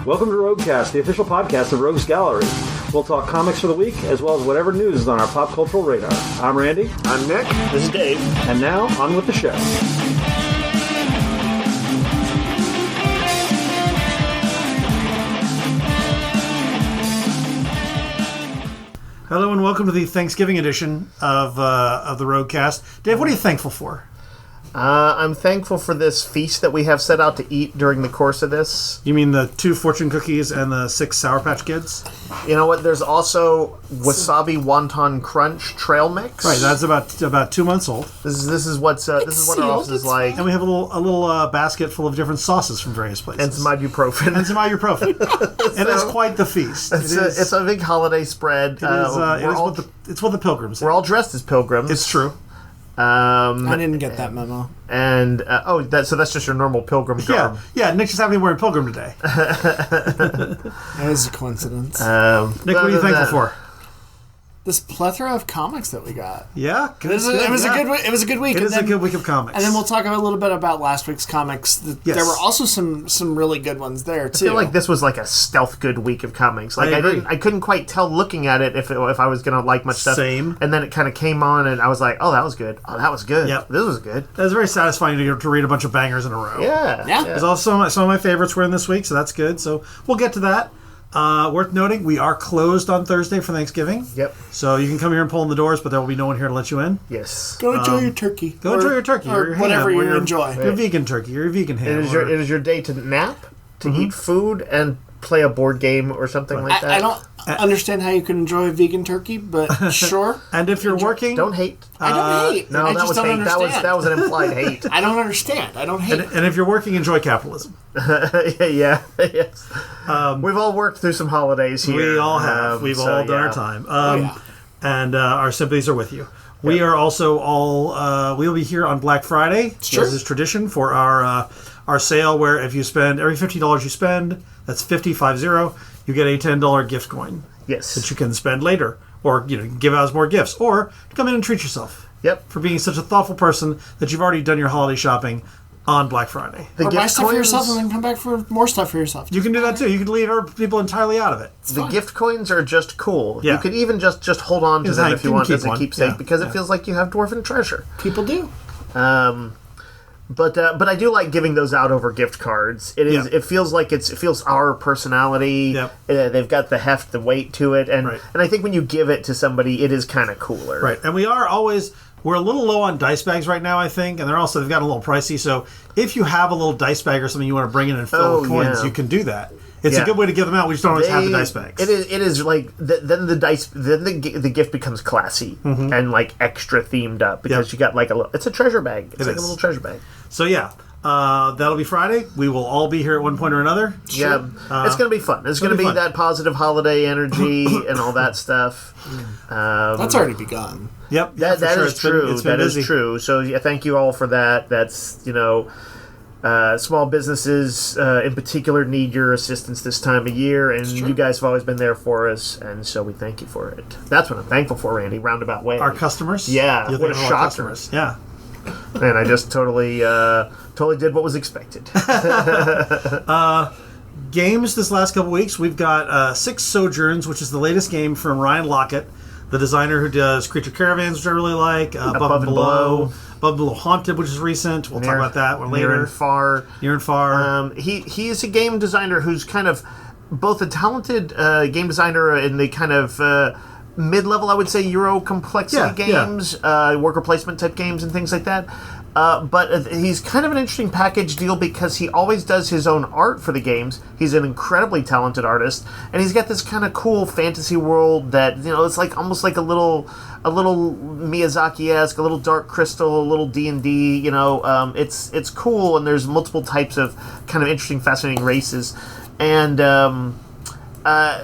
Welcome to Roguecast, the official podcast of Rogues Gallery. We'll talk comics for the week, as well as whatever news is on our pop cultural radar. I'm Randy. I'm Nick. This is Dave. And now, on with the show. Hello and welcome to the Thanksgiving edition of the Roguecast. Dave, what are you thankful for? I'm thankful for this feast that we have set out to eat during the course of this. You mean the 2 fortune cookies and the 6 Sour Patch Kids? You know what? There's also wasabi wonton crunch trail mix. Right, that's about 2 months old. This is what our office is like. And we have a little basket full of different sauces from various places. And some ibuprofen. And it's quite the feast. It's a big holiday spread. It's what the pilgrims have. We're all dressed as pilgrims. It's true. I didn't get that memo. And so that's just your normal pilgrim garb. Yeah. Nick just happened to be wearing pilgrim today. That is a coincidence. Nick, what are you thankful for? This plethora of comics that we got. Yeah, it was a good week. It is a good week of comics. And then we'll talk a little bit about last week's comics. Yes. There were also some really good ones there too. I feel like this was like a stealth good week of comics. Like I couldn't quite tell looking at it if I was gonna like much stuff. Same. And then it kind of came on, and I was like, oh, that was good. Oh, that was good. Yep. This was good. It was very satisfying to read a bunch of bangers in a row. Yeah. There's also some of my favorites were in this week, so that's good. So we'll get to that. Worth noting, we are closed on Thursday for Thanksgiving. Yep. So you can come here and pull in the doors, but there will be no one here to let you in. Yes. Go enjoy your turkey. Go enjoy your turkey. Or whatever you enjoy. Your vegan turkey or your vegan ham. It is your day to nap, to eat food, and play a board game or something like that. I don't understand how you can enjoy a vegan turkey, but sure. And if you're working... Don't hate. I don't hate. No, I that just was don't hate. understand. That was an implied hate. I don't understand. I don't hate. And if you're working, enjoy capitalism. Yeah. Yes. We've all worked through some holidays here. We all have. We've all done our time. And our sympathies are with you. We are also all... we'll be here on Black Friday. Sure. As is tradition for our sale, where if you spend... Every $50 you spend, that's 50, you get a $10 gift coin. Yes. That you can spend later. Or, give out as more gifts. Or come in and treat yourself. Yep. For being such a thoughtful person that you've already done your holiday shopping on Black Friday. Or buy stuff for yourself and then come back for more stuff for yourself. You can do that too. You can leave people entirely out of it. The gift coins are just cool. Yeah. You could even just hold on to them if you want as a keepsake, because it feels like you have dwarven treasure. People do. But I do like giving those out over gift cards. It feels like it feels our personality. Yep. They've got the heft, the weight to it, and Right. and I think when you give it to somebody, it is kind of cooler. Right. And we're a little low on dice bags right now, I think, and they've gotten a little pricey. So if you have a little dice bag or something you want to bring in and fill with coins, you can do that. It's a good way to give them out. We just don't always have the dice bags. It is like then the gift becomes classy and like extra themed up because you got like it's a treasure bag. It's like a little treasure bag. So that'll be Friday. We will all be here at one point or another. Sure. Yeah, it's going to be fun. It's going to be that positive holiday energy and all that stuff. That's already begun. Yep. That is true. That is true. So thank you all for that. That's small businesses in particular need your assistance this time of year, and you guys have always been there for us, and so we thank you for it. That's what I'm thankful for, Randy. Roundabout way. Our customers. Yeah. What a shocker. Yeah. And I just totally did what was expected. Games this last couple weeks, we've got Six Sojourns, which is the latest game from Ryan Lockett, the designer who does Creature Caravans, which I really like, Above and Below Haunted, which is recent. We'll talk about that later. Near and Far. He is a game designer who's kind of both a talented game designer in the kind of mid-level, I would say, Euro complexity games, worker placement type games and things like that. But he's kind of an interesting package deal because he always does his own art for the games. He's an incredibly talented artist, and he's got this kind of cool fantasy world that it's like almost like a little Miyazaki-esque, a little Dark Crystal, a little D&D. It's cool, and there's multiple types of kind of interesting, fascinating races, and.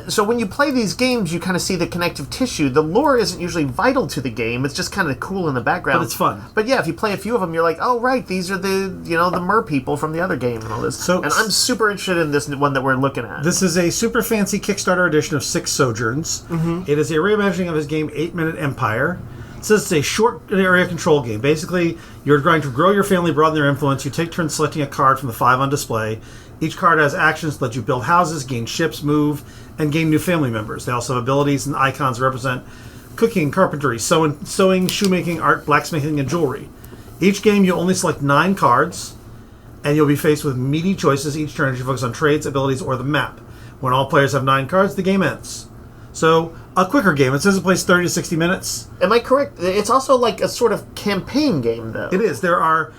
So when you play these games, you kind of see the connective tissue. The lore isn't usually vital to the game. It's just kind of cool in the background. But it's fun. But yeah, if you play a few of them, you're like, oh, right, these are the mer people from the other game and all this. And I'm super interested in this one that we're looking at. This is a super fancy Kickstarter edition of Six Sojourns. Mm-hmm. It is a reimagining of his game 8 Minute Empire. It says it's a short area control game. Basically, you're trying to grow your family, broaden their influence. You take turns selecting a card from the 5 on display. Each card has actions to let you build houses, gain ships, move, and gain new family members. They also have abilities and icons that represent cooking, carpentry, sewing, shoemaking, art, blacksmithing, and jewelry. Each game, you only select 9 cards, and you'll be faced with meaty choices each turn as you focus on trades, abilities, or the map. When all players have 9 cards, the game ends. So, a quicker game. It says it plays 30 to 60 minutes. Am I correct? It's also like a sort of campaign game, though. It is. There are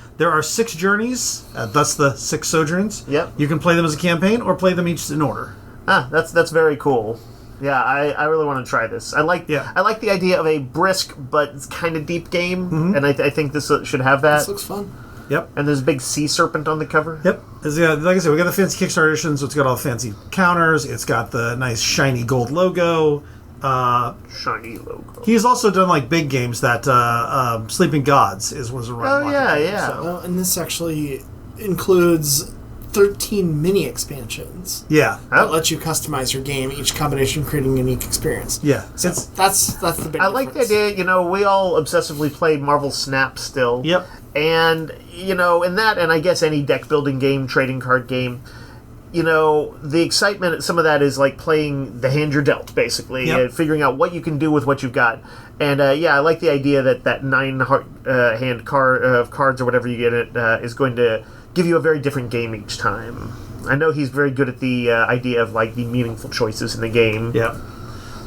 6 journeys. That's the 6 sojourns. Yep. You can play them as a campaign or play them each in order. That's very cool. Yeah, I really want to try this. I like the idea of a brisk but kind of deep game, and I think this should have that. This looks fun. Yep. And there's a big sea serpent on the cover. Yep. Like I said, we got the fancy Kickstarter edition, so it's got all the fancy counters. It's got the nice shiny gold logo. Shiny logo. He's also done like big games that Sleeping Gods was a run. Oh yeah. So. Well, and this actually includes 13 mini expansions. Yeah. That lets you customize your game, each combination creating a unique experience. Yeah. So that's the big I like the idea, we all obsessively played Marvel Snap still. Yep. And, in that, and I guess any deck building game, trading card game, the excitement, some of that is like playing the hand you're dealt, basically, and figuring out what you can do with what you've got. And, I like the idea that 9 hand cards or whatever you get is going to give you a very different game each time. I know he's very good at the idea of like the meaningful choices in the game. Yeah.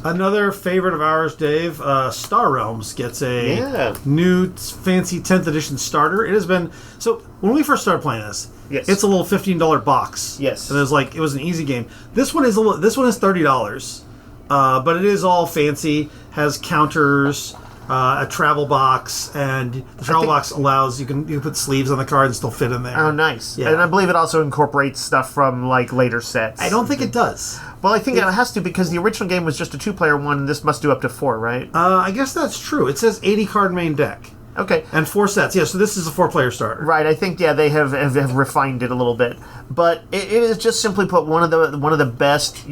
Another favorite of ours, Dave, Star Realms gets a new fancy 10th edition starter. It has been so when we first started playing this. Yes. It's a little $15 box. Yes. And it was an easy game. This one is $30. But it is all fancy, has counters, a travel box, and the travel box allows you can put sleeves on the card and still fit in there. Oh, nice. Yeah. And I believe it also incorporates stuff from like later sets. I don't think it does. Well, I think it has to because the original game was just a 2-player one, and this must do up to 4, right? I guess that's true. It says 80 card main deck. Okay. And 4 sets. Yeah, so this is a 4-player starter. Right. I think they have refined it a little bit, but it is just simply put one of the best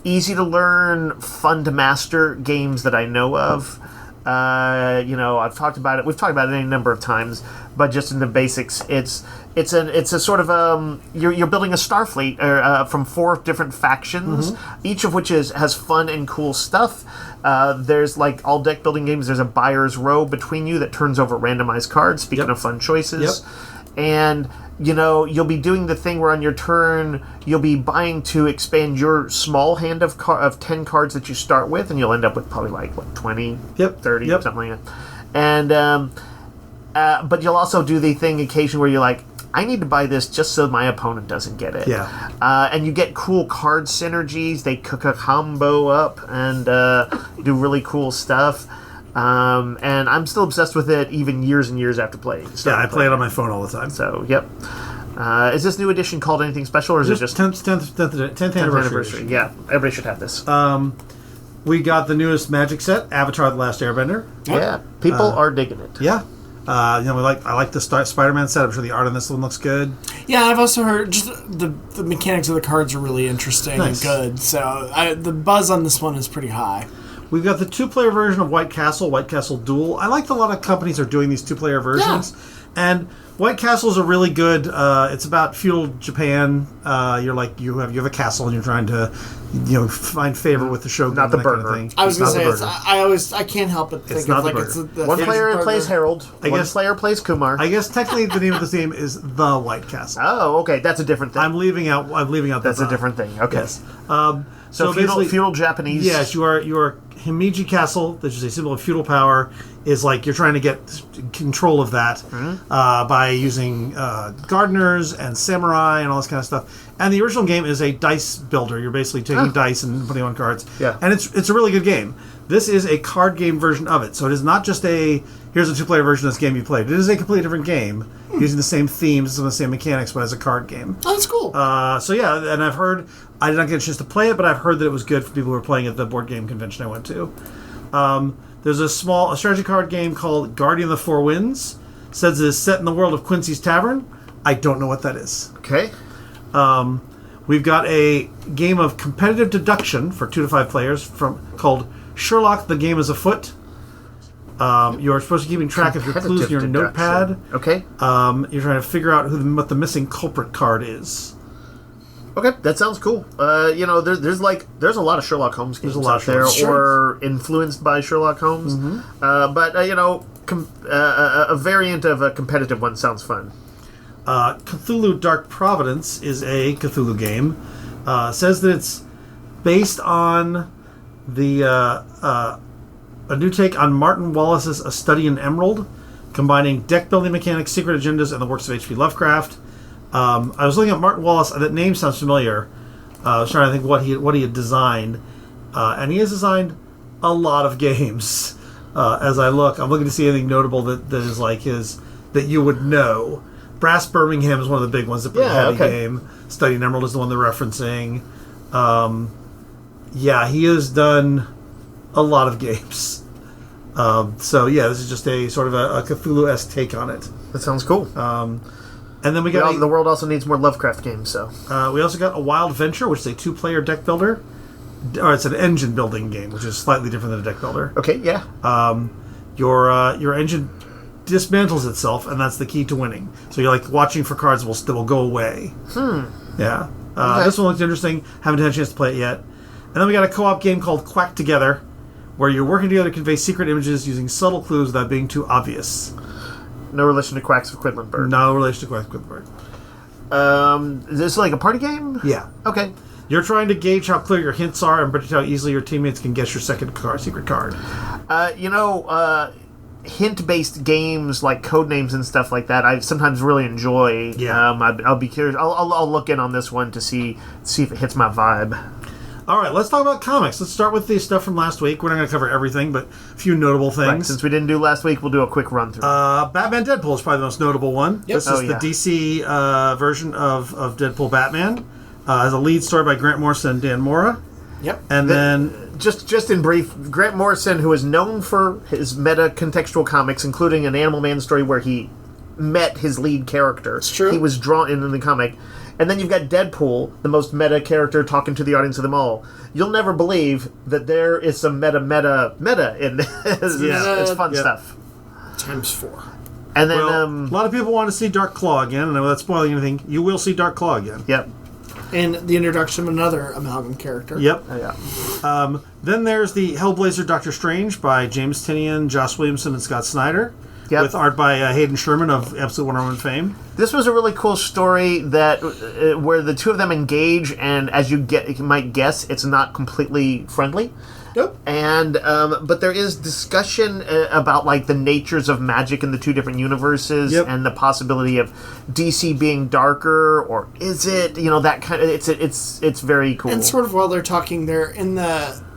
easy to learn, fun to master games that I know of. I've talked about it. We've talked about it any number of times, but just in the basics, it's a sort of you're building a Starfleet from 4 different factions, each of which has fun and cool stuff. There's like all deck building games. There's a buyer's row between you that turns over randomized cards. Speaking of fun choices, and you'll be doing the thing where on your turn you'll be buying to expand your small hand of 10 cards that you start with, and you'll end up with probably like 20, 30, something like that. And but you'll also do the thing occasionally where you're like, I need to buy this just so my opponent doesn't get it. Yeah. And you get cool card synergies. They cook a combo up and do really cool stuff. And I'm still obsessed with it even years and years after playing. Yeah, I play it on my phone all the time. So, yep. Is this new edition called anything special, or is it just 10th anniversary? Yeah, everybody should have this. We got the newest Magic set, Avatar: The Last Airbender. Yeah, people are digging it. Yeah. I like the Spider-Man set. I'm sure the art on this one looks good. Yeah, I've also heard just the mechanics of the cards are really interesting and good. So the buzz on this one is pretty high. We've got the 2-player version of White Castle Duel. I like that a lot of companies are doing these 2-player versions. Yeah. And White Castles are really good. It's about feudal Japan. You have a castle and you're trying to find favor with the shogun. Not the burger. Kind of thing. I was going to say I can't help but think of like it's the one player plays Harold. One player plays Kumar. I guess technically the name of this game is The White Castle. Oh, okay, that's a different thing. I'm leaving out. That's a different thing. Okay. Yes. So feudal Japanese. Yes, you are Himeji Castle, which is a symbol of feudal power, is like you're trying to get control of that by using gardeners and samurai and all this kind of stuff. And the original game is a dice builder. You're basically taking dice and putting on cards. Yeah. And it's a really good game. This is a card game version of it. So it is not just here's a 2-player version of this game you played. It is a completely different game using the same themes and the same mechanics, but as a card game. Oh, that's cool. And I've heard, I did not get a chance to play it, but I've heard that it was good for people who were playing at the board game convention I went to. There's a strategy card game called Guardian of the Four Winds. It says it is set in the world of Quincy's Tavern. I don't know what that is. Okay. We've got a game of competitive deduction for 2 to 5 players called Sherlock: The Game Is Afoot. You're supposed to be keeping track of your clues in your notepad. Okay. You're trying to figure out what the missing culprit card is. Okay, that sounds cool. There's a lot of Sherlock Holmes games out there, or influenced by Sherlock Holmes. But a variant of a competitive one sounds fun. Cthulhu Dark Providence is a Cthulhu game. Says that it's based on a new take on Martin Wallace's A Study in Emerald, combining deck building mechanics, secret agendas, and the works of H.P. Lovecraft. I was looking at Martin Wallace. That name sounds familiar. I was trying to think what he had designed, and he has designed a lot of games. As I'm looking to see anything notable that is like his that you would know. Brass Birmingham is one of the big ones. A pretty heavy game. Study in Emerald is the one they're referencing. He has done a lot of games. This is just a sort of a Cthulhu-esque take on it. That sounds cool. And then we got the world also needs more Lovecraft games. So we also got a Wild Venture, which is a 2-player deck builder. Or it's an engine building game, which is slightly different than a deck builder. Okay, yeah. Your engine dismantles itself, and that's the key to winning. So you're like watching for cards that will go away. Yeah. Okay. This one looks interesting. Haven't had a chance to play it yet. And then we got a co-op game called Quack Together, where you're working together to convey secret images using subtle clues without being too obvious. No relation to Quacks of Quedlinburg. No relation to Quacks of Quedlinburg. Is this like a party game? Yeah. Okay. You're trying to gauge how clear your hints are and predict how easily your teammates can guess your secret card. Hint-based games like Codenames and stuff like that, I sometimes really enjoy. Yeah. I'll be curious. I'll look in on this one to see if it hits my vibe. All right, let's talk about comics. Let's start with the stuff from last week. We're not going to cover everything, but a few notable things. Right, since we didn't do last week, we'll do a quick run-through. Batman Deadpool is probably the most notable one. Yep. This is the DC version of Deadpool Batman. Has a lead story by Grant Morrison and Dan Mora. Yep. And then... Just in brief, Grant Morrison, who is known for his meta-contextual comics, including an Animal Man story where he met his lead character. It's true. He was drawn in the comic. And then you've got Deadpool, the most meta character, talking to the audience of them all. You'll never believe that there is some meta in this. It's fun stuff. Times 4. And then a lot of people want to see Dark Claw again, and without spoiling anything, you will see Dark Claw again. Yep. And the introduction of another amalgam character. Yep. Yeah. Then there's the Hellblazer Doctor Strange by James Tynion, Joss Williamson, and Scott Snyder. Yep. With art by Hayden Sherman of Absolute Wonder Woman fame. This was a really cool story that where the two of them engage, and as you might guess, it's not completely friendly. Nope. And but there is discussion about like the natures of magic in the two different universes, and the possibility of DC being darker, or is it? That kind of it's very cool. And sort of while they're talking, they're in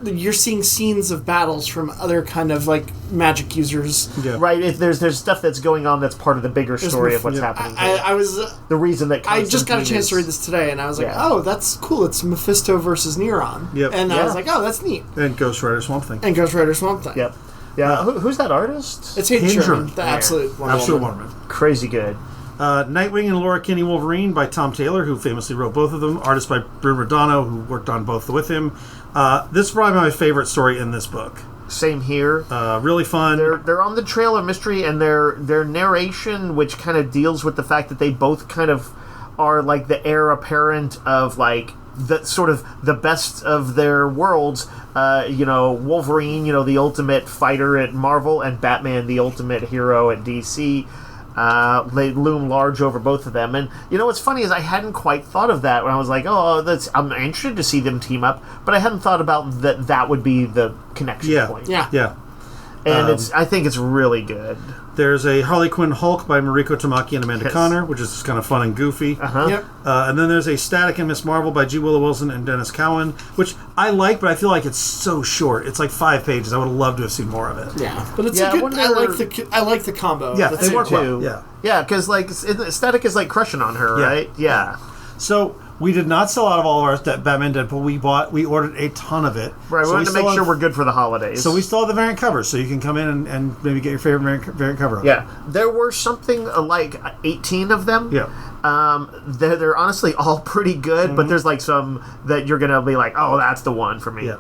you're seeing scenes of battles from other kind of like magic users. Yeah. Right. If there's stuff that's going on that's part of the bigger story of what's happening. I was the reason that I just got a chance to read this today, and I was like, oh, that's cool. It's Mephisto versus Neron. Yep. And I was like, oh, that's neat. And Ghost Rider Swamp Thing. Yep. Yeah. Who's that artist? It's Hayden Sherman, the Absolute Wonder Woman. Crazy good. Nightwing and Laura Kinney Wolverine by Tom Taylor, who famously wrote both of them. Artist by Bruno Rodano, who worked on both with him. This is probably my favorite story in this book. Same here. Really fun. They're on the trail of mystery, and their narration, which kind of deals with the fact that they both kind of are like the heir apparent of like the sort of the best of their worlds. Wolverine, the ultimate fighter at Marvel, and Batman, the ultimate hero at DC. They loom large over both of them. And what's funny is I hadn't quite thought of that when I was like, I'm interested to see them team up, but I hadn't thought about that would be the connection point. Yeah. And I think it's really good. There's a Harley Quinn Hulk by Mariko Tamaki and Amanda Connor, which is just kind of fun and goofy. Yep. And then there's a Static and Miss Marvel by G. Willow Wilson and Dennis Cowan, which I like, but I feel like it's so short. It's like 5 pages. I would have loved to have seen more of it. Yeah, but it's a good. I like the combo. Yeah, they work well. Yeah, because like Static is like crushing on her, right? Yeah. So we did not sell out of all of our Batman Deadpool. We ordered a ton of it. Right, we wanted to make sure we're good for the holidays. So we still have the variant covers, so you can come in and maybe get your favorite variant cover. Yeah, there were something like 18 of them. Yeah. They're honestly all pretty good, but there's like some that you're gonna be like, oh, that's the one for me. Yeah.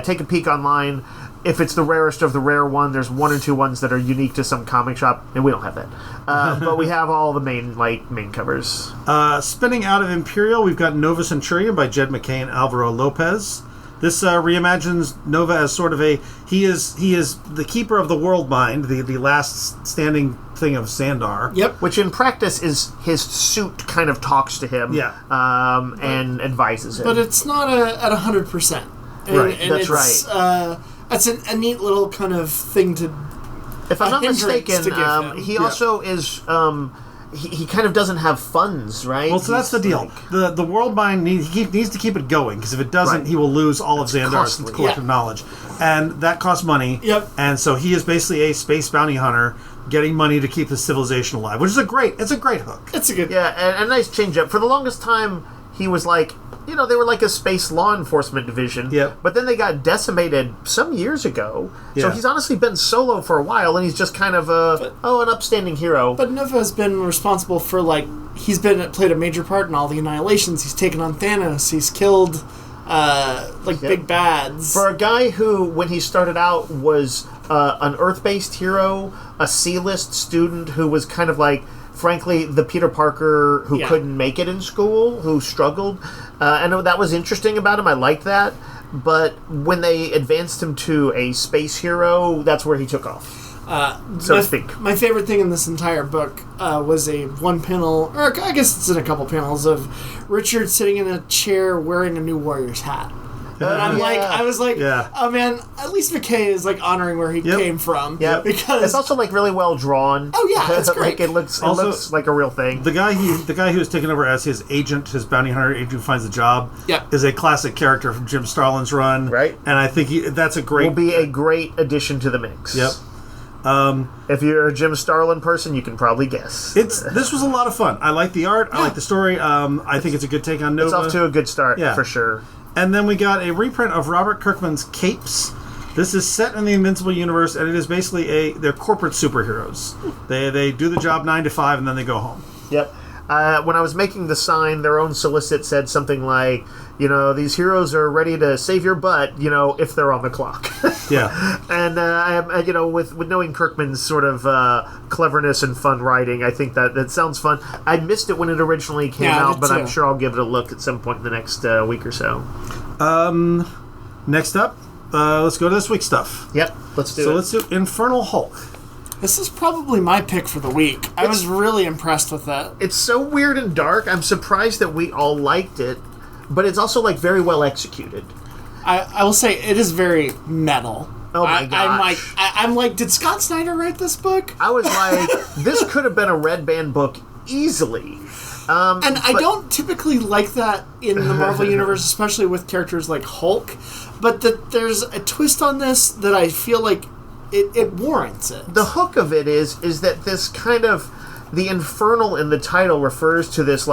Take a peek online. if it's the rarest of the rare one, there's one or two ones that are unique to some comic shop, and we don't have that. But we have all the main covers. Spinning out of Imperial, we've got Nova Centurion by Jed McKay and Alvaro Lopez. This reimagines Nova as sort of he is the keeper of the world mind, the last standing thing of Sandar. Yep. Which in practice is his suit kind of talks to him, and advises him. But it's not at 100%. Right, that's right. That's a neat little kind of thing to. If I'm not mistaken, he Yeah. also is. He kind of doesn't have funds, right? Well, so that's the deal. The world mind needs to keep it going, because if it doesn't, he will lose all of Xandar's collective knowledge, and that costs money. Yep. And so he is basically a space bounty hunter getting money to keep his civilization alive, which is a great hook. It's a good. Yeah, and a nice change up. For the longest time, he was like, they were like a space law enforcement division. Yep. But then they got decimated some years ago. So Yeah. he's honestly been solo for a while, and he's just kind of an upstanding hero. But Nova has been responsible for played a major part in all the annihilations. He's taken on Thanos. He's killed big bads. For a guy who, when he started out, was an Earth-based hero, a C-list student who was kind of like, frankly, the Peter Parker who couldn't make it in school, who struggled. I know that was interesting about him. I liked that. But when they advanced him to a space hero, that's where he took off. So to speak. My favorite thing in this entire book was a one panel, or I guess it's in a couple panels, of Richard sitting in a chair wearing a new Warriors hat. And I was like, oh man, at least McKay is honoring where he came from. Yeah, because it's also really well drawn. Oh yeah, it's great. It looks like a real thing. The guy who was taken over as his agent, his bounty hunter agent who finds the job, is a classic character from Jim Starlin's run. Right. And I think that's a great. Will be a great addition to the mix. Yep. If you're a Jim Starlin person, you can probably guess. This was a lot of fun. I like the art. I like the story. I think it's a good take on Nova. It's off to a good start, for sure. And then we got a reprint of Robert Kirkman's Capes. This is set in the Invincible universe, and it is basically they're corporate superheroes. They do the job 9 to 5, and then they go home. Yep. When I was making the sign, their own solicit said something like, these heroes are ready to save your butt, if they're on the clock. Yeah. And, with knowing Kirkman's sort of cleverness and fun writing, I think that sounds fun. I missed it when it originally came out, but I'm sure I'll give it a look at some point in the next week or so. Next up, let's go to this week's stuff. Yep, let's do it. So let's do Infernal Hulk. This is probably my pick for the week. I was really impressed with that. It's so weird and dark. I'm surprised that we all liked it, but it's also very well executed. I will say it is very metal. Oh my gosh. I'm like, did Scott Snyder write this book? I was like, this could have been a Red Band book easily. I don't typically like that in the Marvel Universe, especially with characters like Hulk, but there's a twist on this that I feel like it warrants it. The hook of it is that this kind of, the infernal in the title refers to this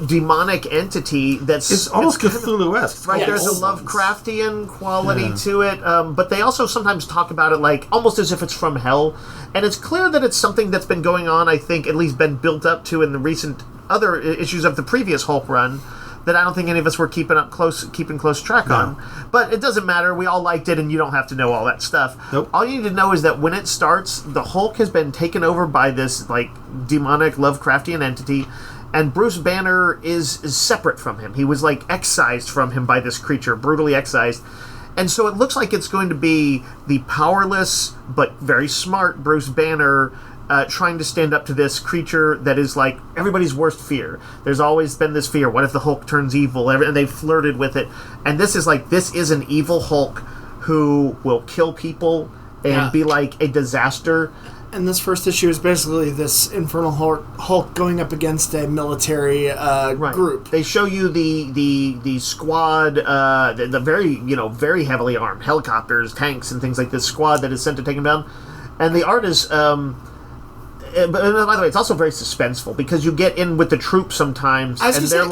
demonic entity it's almost Cthulhu-esque. Right, there's a Lovecraftian quality to it, but they also sometimes talk about it almost as if it's from hell, and it's clear that it's something that's been going on, I think, at least been built up to in the recent other issues of the previous Hulk run, that I don't think any of us were keeping close track on. But it doesn't matter. We all liked it, and you don't have to know all that stuff. Nope. All you need to know is that when it starts, the Hulk has been taken over by this demonic Lovecraftian entity, and Bruce Banner is separate from him. He was excised from him by this creature, brutally excised. And so it looks like it's going to be the powerless but very smart Bruce Banner trying to stand up to this creature that is everybody's worst fear. There's always been this fear. What if the Hulk turns evil? And they've flirted with it. And this is an evil Hulk who will kill people and be a disaster. And this first issue is basically this Infernal Hulk going up against a military group. They show you the squad, the very very heavily armed helicopters, tanks, and things like this squad that is sent to take him down. And the art is, but by the way, it's also very suspenseful because you get in with the troops sometimes, and they're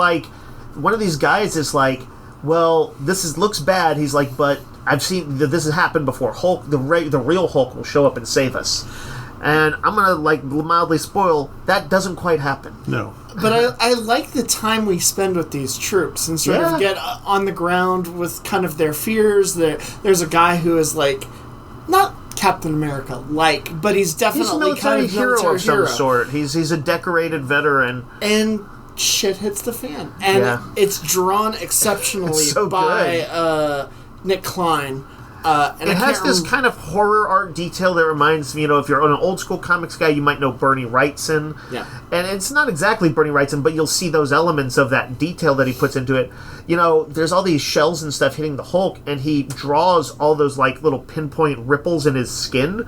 one of these guys is well, looks bad. He's but I've seen that this has happened before. Hulk, the real Hulk, will show up and save us. And I'm going to, like, mildly spoil, that doesn't quite happen. No. But I like the time we spend with these troops and sort of get on the ground with kind of their fears. There's a guy who is, like, not Captain America but he's definitely kind of hero of some sort. He's a decorated veteran. And shit hits the fan. And it's drawn exceptionally by Nick Klein. And it has this kind of horror art detail that reminds me, if you're an old school comics guy, you might know Bernie Wrightson. Yeah. And it's not exactly Bernie Wrightson, but you'll see those elements of that detail that he puts into it. There's all these shells and stuff hitting the Hulk, and he draws all those, like, little pinpoint ripples in his skin.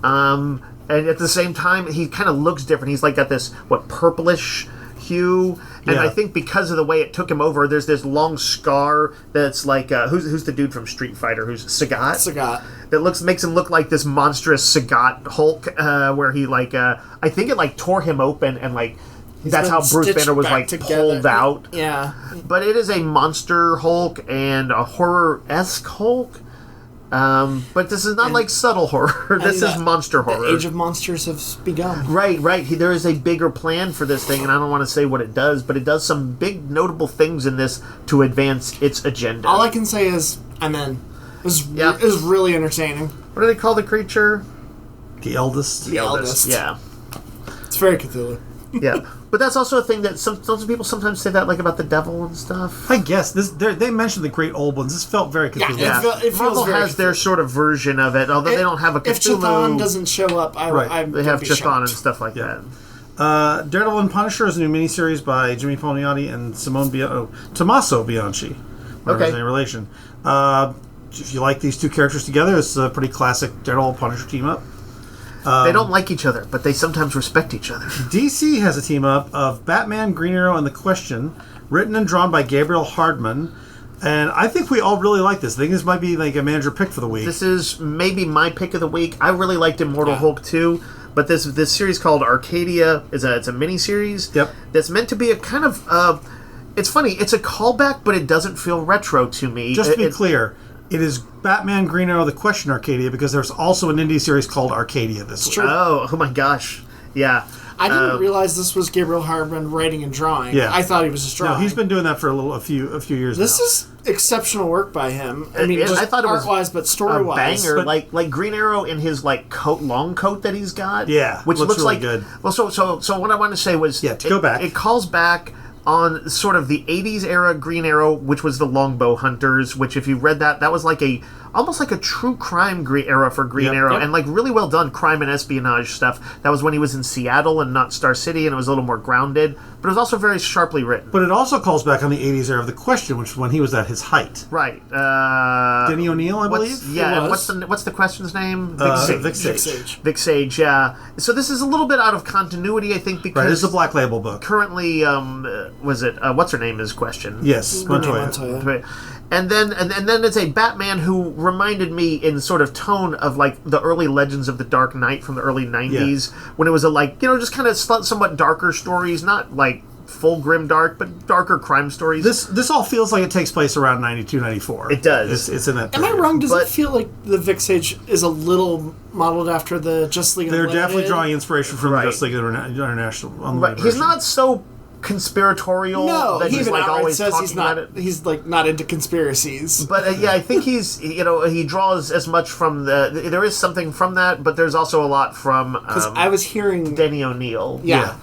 And at the same time, he kind of looks different. He's, like, got this, purplish hue. And I think because of the way it took him over, there's this long scar that's like who's the dude from Street Fighter? Who's Sagat? That makes him look like this monstrous Sagat Hulk, where he I think it tore him open and that's how Bruce Banner was pulled out. Yeah. But it is a monster Hulk and a horror-esque Hulk. But this is not subtle horror. This is monster horror. The Age of Monsters has begun. Right. There is a bigger plan for this thing, and I don't want to say what it does, but it does some big notable things in this to advance its agenda. All I can say is, I'm in. It was really entertaining. What do they call the creature? The Eldest. The Eldest. Yeah. It's very Cthulhu. Yeah. But that's also a thing that some people sometimes say that about the devil and stuff. I guess they mentioned the Great Old Ones. This felt very Cthulhu. Yeah, it feels Marvel very has their sort of version of it, although they don't have a Cthulhu. If Chthon doesn't show up, they have Chthon and stuff like that. Daredevil and Punisher is a new miniseries by Jimmy Palmiotti and Tommaso Bianchi. Okay. Any relation. If you like these two characters together, it's a pretty classic Daredevil Punisher team up. They don't like each other, but they sometimes respect each other. DC has a team-up of Batman, Green Arrow, and The Question, written and drawn by Gabriel Hardman. And I think we all really like this. I think this might be a manager pick for the week. This is maybe my pick of the week. I really liked Immortal Hulk too, but this series called Arcadia it's a mini-series. Yep. That's meant to be a kind of... it's funny, it's a callback, but it doesn't feel retro to me. Just to be clear... It is Batman, Green Arrow, The Question Arcadia, because there's also an indie series called Arcadia this week. Oh my gosh. Yeah. I didn't realize this was Gabriel Hardman writing and drawing. Yeah. I thought he was just drawing. No, he's been doing that for a few years now. This is exceptional work by him. I mean, I thought it was art-wise, but story-wise. Banger. Like Green Arrow in his long coat that he's got. Yeah, which looks really like good. Well, so what I wanted to say was to go back. It calls back on sort of the 80s era Green Arrow, which was the Longbow Hunters, which if you read that was almost like a true crime era for Green Arrow, and really well done crime and espionage stuff. That was when he was in Seattle and not Star City, and it was a little more grounded, but it was also very sharply written. But it also calls back on the 80s era of The Question, which is when he was at his height. Right. Denny O'Neil, I believe? Yeah, what's the Question's name? Vic Sage. Vic Sage, yeah. So this is a little bit out of continuity, I think, because... Right, this is a Black Label book. Currently, was it... what's her name is Question? Yes, Montoya. And then it's a Batman who reminded me in sort of tone of the early Legends of the Dark Knight from the early 90s, when it was just kind of somewhat darker stories, not full grim dark, but darker crime stories. This all feels like it takes place around 92, 94. It does. It's in that period. Am I wrong? Does it feel like the Vic Sage is a little modeled after the Justice League They're Unlimited? definitely drawing inspiration from the Justice League International. Right. He's not so conspiratorial that he's always talking about it. He's not into conspiracies. But I think he's he draws as much from there is something from that, but there's also a lot from I was hearing Denny O'Neil. Yeah,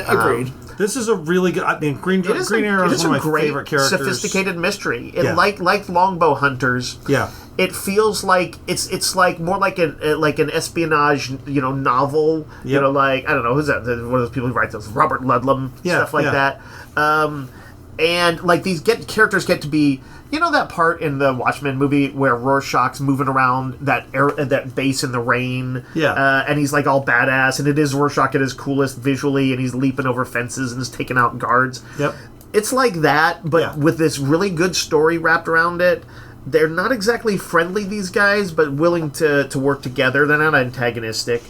agreed. This is a really good. I mean, Green Arrow is one of my favorite characters. Sophisticated mystery. Like Longbow Hunters. Yeah. It feels like it's more like an espionage novel. I don't know who's that, one of those people who write those, Robert Ludlum, stuff like that. And these characters get to be that part in the Watchmen movie where Rorschach's moving around that base in the rain, and he's all badass, and it is Rorschach at his coolest visually, and he's leaping over fences and is taking out guards. Yep, it's like that, but with this really good story wrapped around it. They're not exactly friendly, these guys, but willing to work together. They're not antagonistic.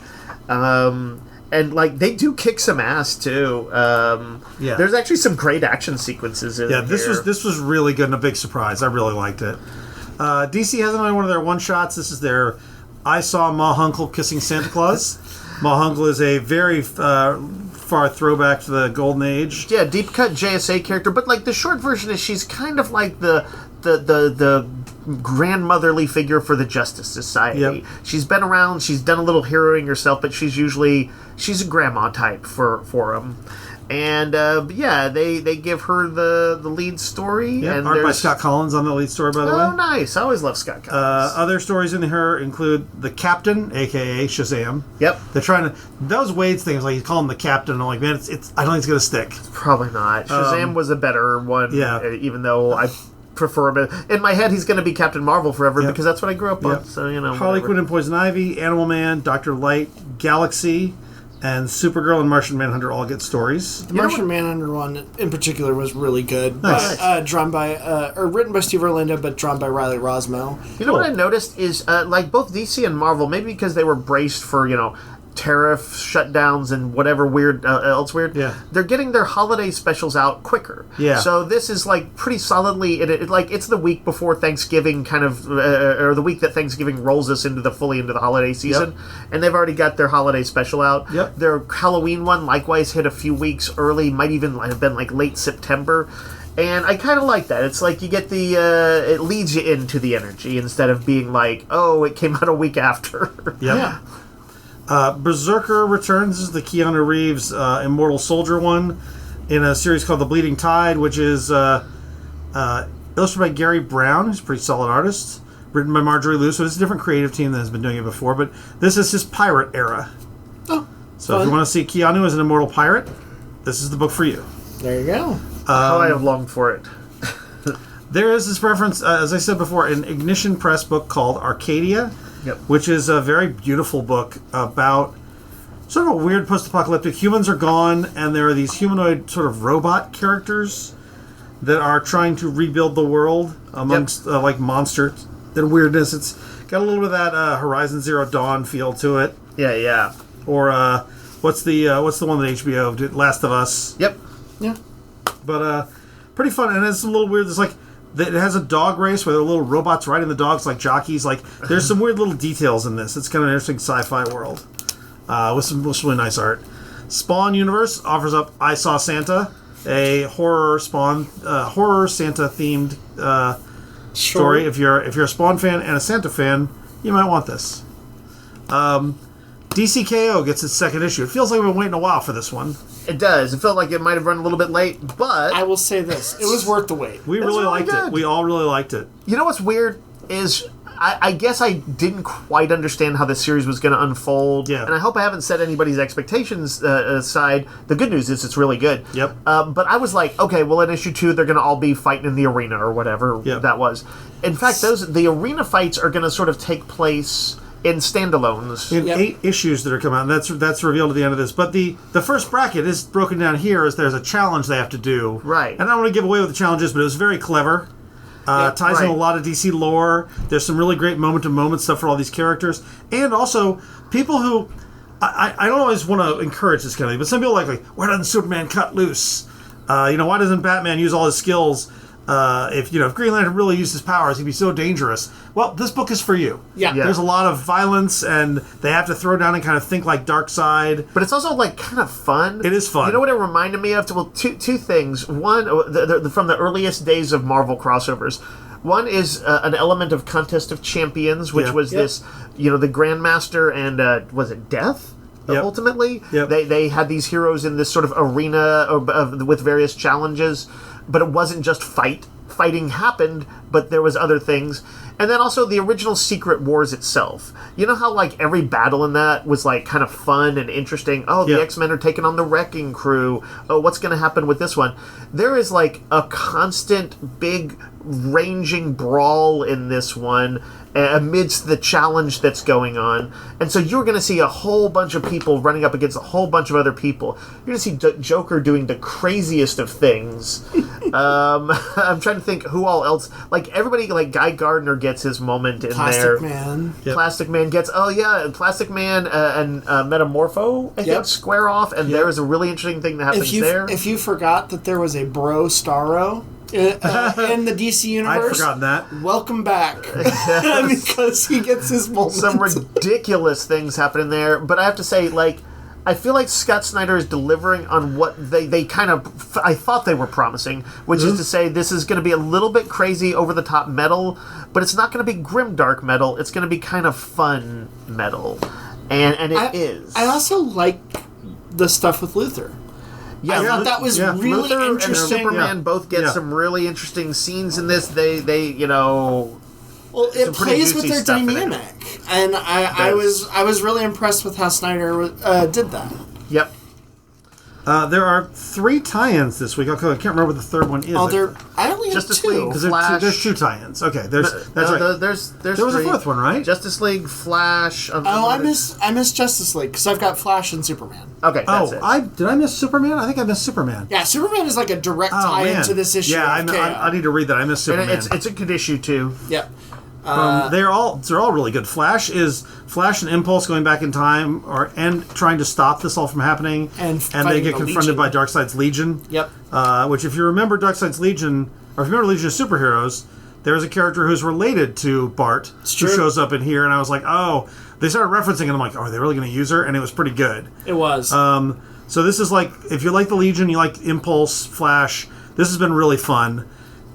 And they do kick some ass too. There's actually some great action sequences in this was really good and a big surprise. I really liked it. DC has another one of their one shots. This is their I Saw Ma Hunkel Kissing Santa Claus. Hunkel is a very far throwback to the Golden Age. Yeah, deep cut JSA character, but like the short version is she's kind of like the grandmotherly figure for the Justice Society. Yep. She's been around, she's done a little heroing herself, but she's a grandma type for them. And they give her the lead story. Yeah, and art by Scott Collins on the lead story, by the way. Oh, nice! I always love Scott Collins. Other stories in her include the Captain, aka Shazam. Yep. They're trying to those Wade's things, like you call him the Captain. I'm like, man, it's I don't think it's gonna stick. Probably not. Shazam was a better one. Yeah. Even though I prefer him. In my head, he's going to be Captain Marvel forever because that's what I grew up on. So Harley Quinn and Poison Ivy, Animal Man, Dr. Light, Galaxy, and Supergirl and Martian Manhunter all get stories. The Martian Manhunter one in particular was really good. Nice. Written by Steve Orlando, but drawn by Riley Rosmo. You know what I noticed is like both DC and Marvel, maybe because they were braced for tariff shutdowns and whatever else weird. Yeah. They're getting their holiday specials out quicker. Yeah. So this is like pretty solidly. It's the week before Thanksgiving, kind of, or the week that Thanksgiving rolls us fully into the holiday season, and they've already got their holiday special out. Yep. Their Halloween one likewise hit a few weeks early, might even have been like late September. And I kind of like that. It's like you get it leads you into the energy instead of being like, oh, it came out a week after. Yeah. Berserker returns. This is the Keanu Reeves Immortal Soldier one in a series called The Bleeding Tide, which is illustrated by Gary Brown, who's a pretty solid artist, written by Marjorie Liu. So it's a different creative team that has been doing it before, but this is his pirate era. Oh, so if you want to see Keanu as an immortal pirate, this is the book for you. There you go. How I have longed for it. There is this reference, as I said before, an Ignition Press book called Arcadia, which is a very beautiful book about sort of a weird post-apocalyptic. Humans are gone, and there are these humanoid sort of robot characters that are trying to rebuild the world amongst like monsters and weirdness. It's got a little bit of that Horizon Zero Dawn feel to it. Yeah. Or what's the one that HBO did? Last of Us. Yep. Yeah. But pretty fun, and it's some little weird. It's like it has a dog race where there are little robots riding the dogs like jockeys. Like there's some weird little details in this. It's kind of an interesting sci-fi world with some really nice art. Spawn Universe offers up I Saw Santa, a horror Santa themed story. If you're a Spawn fan and a Santa fan, you might want this. DCKO gets its second issue. It feels like we've been waiting a while for this one. It does. It felt like it might have run a little bit late, but I will say this: it was worth the wait. We really liked it. We all really liked it. You know what's weird is I guess I didn't quite understand how this series was going to unfold, and I hope I haven't set anybody's expectations aside. The good news is it's really good. Yep. But I was like, okay, well, in issue 2, they're going to all be fighting in the arena or whatever that was. In fact, the arena fights are going to sort of take place in standalones. In 8 issues that are coming out, and that's revealed at the end of this. But the first bracket is broken down here as there's a challenge they have to do. Right. And I don't want to give away what the challenge is, but it was very clever. Ties in a lot of DC lore. There's some really great moment-to-moment stuff for all these characters. And also, people who... I don't always want to encourage this kind of thing, but some people are like, why doesn't Superman cut loose? Why doesn't Batman use all his skills? If Green Lantern really used his powers, he'd be so dangerous. Well, this book is for you. Yeah. There's a lot of violence, and they have to throw down and kind of think like Darkseid. But it's also like kind of fun. It is fun. You know what it reminded me of? Well, two things. One, from the earliest days of Marvel crossovers. One is an element of Contest of Champions, which was this, the Grandmaster and was it Death? Ultimately, they had these heroes in this sort of arena with various challenges, but it wasn't just fighting happened, but there was other things. And then also the original Secret Wars itself. You know how like every battle in that was like kind of fun and interesting? Oh, the X-Men are taking on the Wrecking Crew. Oh, what's going to happen with this one? There is like a constant big ranging brawl in this one amidst the challenge that's going on. And so you're going to see a whole bunch of people running up against a whole bunch of other people. You're going to see Joker doing the craziest of things. I'm trying to think who all else. Like everybody, like Guy Gardner gets his moment in there. Plastic Man. Plastic Man gets, Plastic Man and Metamorpho, I think, square off. And there is a really interesting thing that happens there. If you forgot that there was a Bro Starro, in the DC universe. I'd forgotten that. Welcome back. Because he gets his moment. Some ridiculous things happen in there, but I have to say, like, I feel like Scott Snyder is delivering on what they kind of, I thought they were promising, which is to say this is going to be a little bit crazy, over-the-top metal, but it's not going to be grimdark metal. It's going to be kind of fun metal, and it is. I also like the stuff with Luthor. Yeah, I thought that was really Luthor interesting. and Superman both get some really interesting scenes in this. They you know... Well, it plays with their dynamic, and I was really impressed with how Snyder did that. Yep. There are 3 tie-ins this week. Okay, I can't remember what the third one is. I only have Justice 2. League, Flash. There's 2 tie-ins. Okay, that's right. There's there was 3. a 4th one, right? Justice League, Flash. I missed Justice League because I've got Flash and Superman. Okay, that's it. Did I miss Superman? I think I missed Superman. Yeah, Superman is like a direct tie into this issue. Yeah, I need to read that. I missed Superman. And it's a good issue too. Yep. They're all really good. Flash and Impulse going back in time and trying to stop this all from happening, and they get confronted by Darkseid's Legion. Yep. Which, if you remember Darkseid's Legion, or if you remember Legion of Superheroes, there's a character who's related to Bart who shows up in here, and I was like, oh, they started referencing it. And I'm like, oh, are they really going to use her? And it was pretty good. It was. So this is like, if you like the Legion, you like Impulse, Flash. This has been really fun.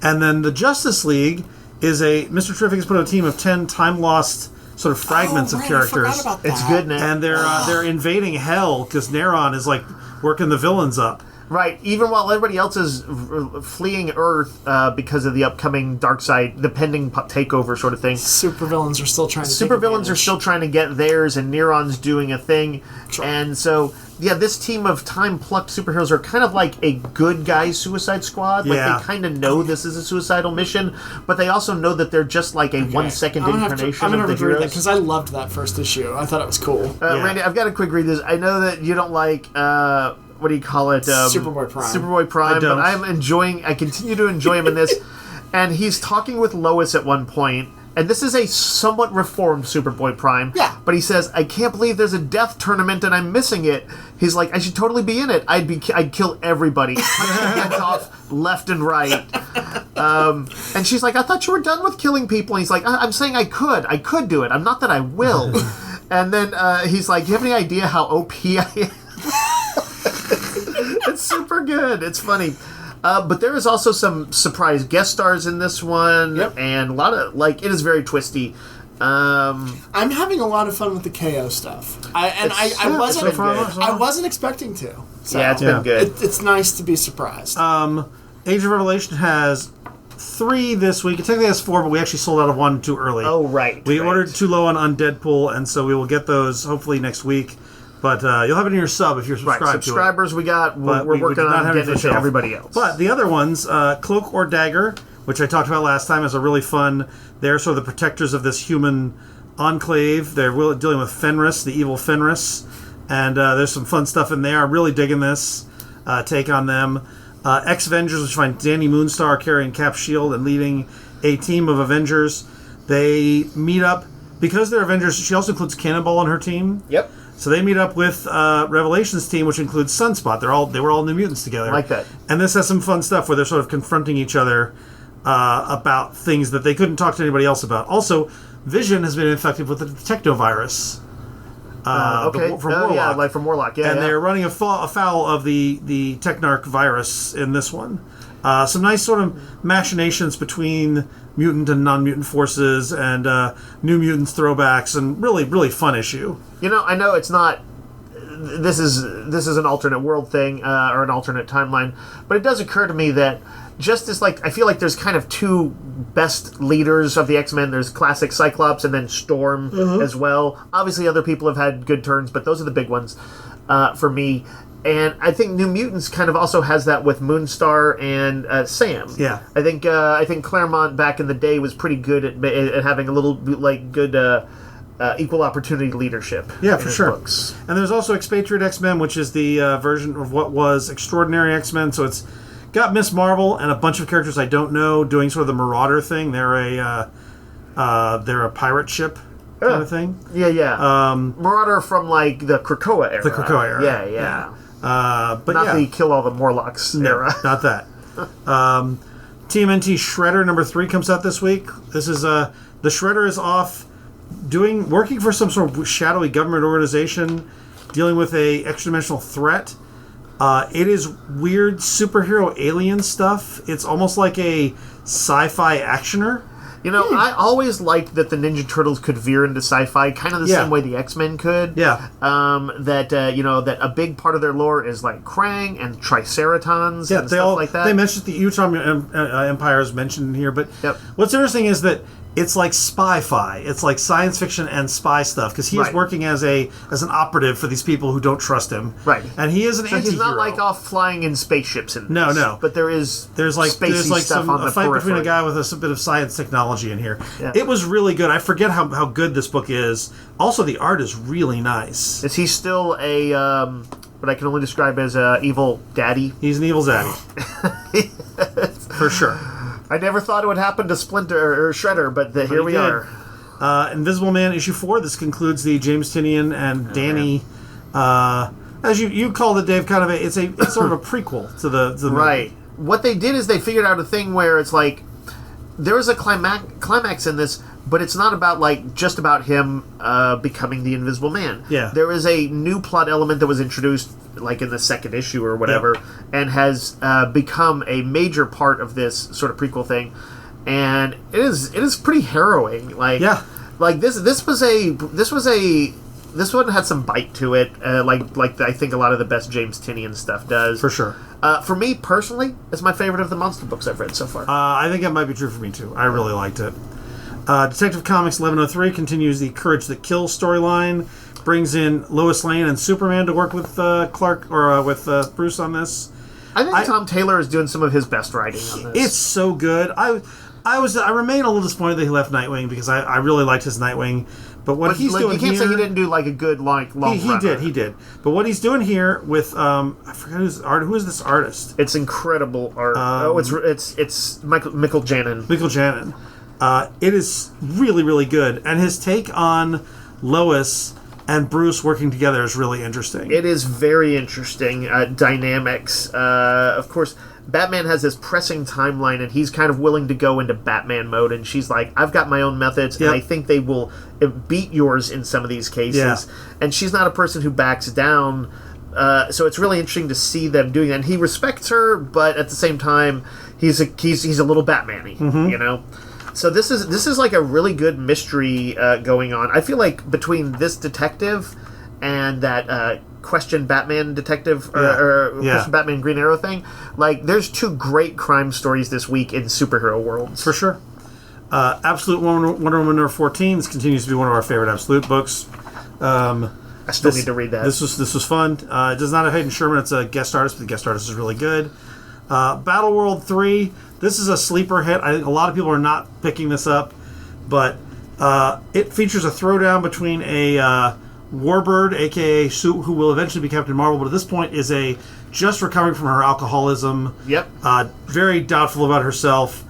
And then the Justice League is Mr. Terrific has put a team of 10 time-lost sort of fragments of characters. I forgot about that. It's good now. And they're invading hell because Neron is like working the villains up. Right. Even while everybody else is fleeing Earth because of the upcoming Darkseid, the pending takeover sort of thing. Supervillains are still trying to get theirs, and Neron's doing a thing. Sure. And so, yeah, this team of time-plucked superheroes are kind of like a good guy Suicide Squad. Like, they kind of know this is a suicidal mission, but they also know that they're just like a 1-second incarnation of the heroes. Because I loved that first issue. I thought it was cool. Randy, I've got to quick read this. I know that you don't like... what do you call it? Superboy Prime. Superboy Prime, but I continue to enjoy him in this. And he's talking with Lois at one point, and this is a somewhat reformed Superboy Prime. Yeah. But he says, I can't believe there's a death tournament and I'm missing it. He's like, I should totally be in it. I'd kill everybody. Heads off left and right. And she's like, I thought you were done with killing people. And he's like, I'm saying I could do it. I'm not that I will. And then he's like, do you have any idea how OP I am? It's super good. It's funny. But there is also some surprise guest stars in this one, and a lot of, like, it is very twisty. I'm having a lot of fun with the KO stuff. I wasn't expecting to. So it's been good. It's nice to be surprised. Age of Revelation has 3 this week. It technically has 4, but we actually sold out of 1 too early. Oh, right. We ordered too low on Deadpool, and so we will get those hopefully next week. But you'll have it in your sub if you're subscribed to it. Subscribers we got. We're working on getting it to everybody else. But the other ones, Cloak or Dagger, which I talked about last time, is a really fun... They're sort of the protectors of this human enclave. They're really dealing with Fenris, the evil Fenris. And there's some fun stuff in there. I'm really digging this take on them. X-Vengers, which find Danny Moonstar carrying Cap's shield and leading a team of Avengers. They meet up... Because they're Avengers, she also includes Cannonball on her team. Yep. So they meet up with Revelation's team, which includes Sunspot. They were all New Mutants together. I like that. And this has some fun stuff where they're sort of confronting each other about things that they couldn't talk to anybody else about. Also, Vision has been infected with the Technovirus. From Warlock. Yeah, like from Warlock. Yeah, and they're running afoul of the Technarch virus in this one. Some nice sort of machinations between mutant and non-mutant forces and New Mutants throwbacks, and really, really fun issue. You know, I know it's not... This is an alternate world thing, or an alternate timeline, but it does occur to me that just as, like, I feel like there's kind of 2 best leaders of the X-Men. There's classic Cyclops and then Storm as well. Obviously other people have had good turns, but those are the big ones for me. And I think New Mutants kind of also has that with Moonstar and Sam. Yeah, I think Claremont back in the day was pretty good at having a little like good equal opportunity leadership. Yeah, for sure. Books. And there's also Expatriate X-Men, which is the version of what was Extraordinary X-Men. So it's got Miss Marvel and a bunch of characters I don't know doing sort of the Marauder thing. They're a pirate ship kind of thing. Yeah. Marauder from like the Krakoa era. The Krakoa era. Yeah. But not the kill all the Morlocks era. Not that. TMNT Shredder number 3 comes out this week. This is the Shredder is off working for some sort of shadowy government organization dealing with a extra-dimensional threat. It is weird superhero alien stuff. It's almost like a sci-fi actioner. I always liked that the Ninja Turtles could veer into sci-fi, kind of the same way the X-Men could. Yeah. That a big part of their lore is like Krang and Triceratons and stuff like that. They mentioned the Utah Empire is mentioned in here, but what's interesting is that it's like spy-fi. It's like science fiction and spy stuff because he is working as an operative for these people who don't trust him. Right. And he is an anti-hero. He's not like off flying in spaceships in this. No. But there's like stuff on the fight periphery. between a guy with a bit of science technology in here. Yeah. It was really good. I forget how good this book is. Also, the art is really nice. Is he still a what I can only describe as a evil daddy? He's an evil daddy. For sure. I never thought it would happen to Splinter or Shredder, but here we are. Invisible Man issue 4. This concludes the James Tynion and Danny. As you called it, Dave. Kind of it's sort of a prequel to the right. What they did is they figured out a thing where it's like there is a climax in this, but it's not about just about him becoming the Invisible Man. Yeah. There is a new plot element that was introduced in the second issue or whatever, and has become a major part of this sort of prequel thing, and it is pretty harrowing. This one had some bite to it, like I think a lot of the best James Tynion stuff does. For sure. For me personally, it's my favorite of the monster books I've read so far. I think that might be true for me too. I really liked it. Detective Comics 1103 continues the Courage That Kills storyline. Brings in Lois Lane and Superman to work with Clark or with Bruce on this. I think Tom Taylor is doing some of his best writing on this. It's so good. I remain a little disappointed that he left Nightwing because I really liked his Nightwing. But he's doing you can't here, say he didn't do a good long He did. But what he's doing here with I forget who is this artist? It's incredible art. It's Mikkel Janin. Mikkel Janin. It is really, really good, and his take on Lois and Bruce working together is really interesting. It is very interesting dynamics. Of course, Batman has this pressing timeline, and he's kind of willing to go into Batman mode, and she's like, I've got my own methods, and I think they will beat yours in some of these cases. Yeah. And she's not a person who backs down, so it's really interesting to see them doing that. And he respects her, but at the same time, he's a little Batman-y, So this is like a really good mystery going on. I feel like between this detective and that Question Batman detective or Question Batman Green Arrow thing, there's two great crime stories this week in superhero worlds. For sure. Absolute Wonder Woman number 14. This continues to be one of our favorite Absolute books. I still need to read that. This was fun. It does not have Hayden Sherman. It's a guest artist, but the guest artist is really good. Battle World 3. This is a sleeper hit. I think a lot of people are not picking this up, but it features a throwdown between a Warbird, a.k.a. Sue, who will eventually be Captain Marvel, but at this point is just recovering from her alcoholism. Yep. Very doubtful about herself,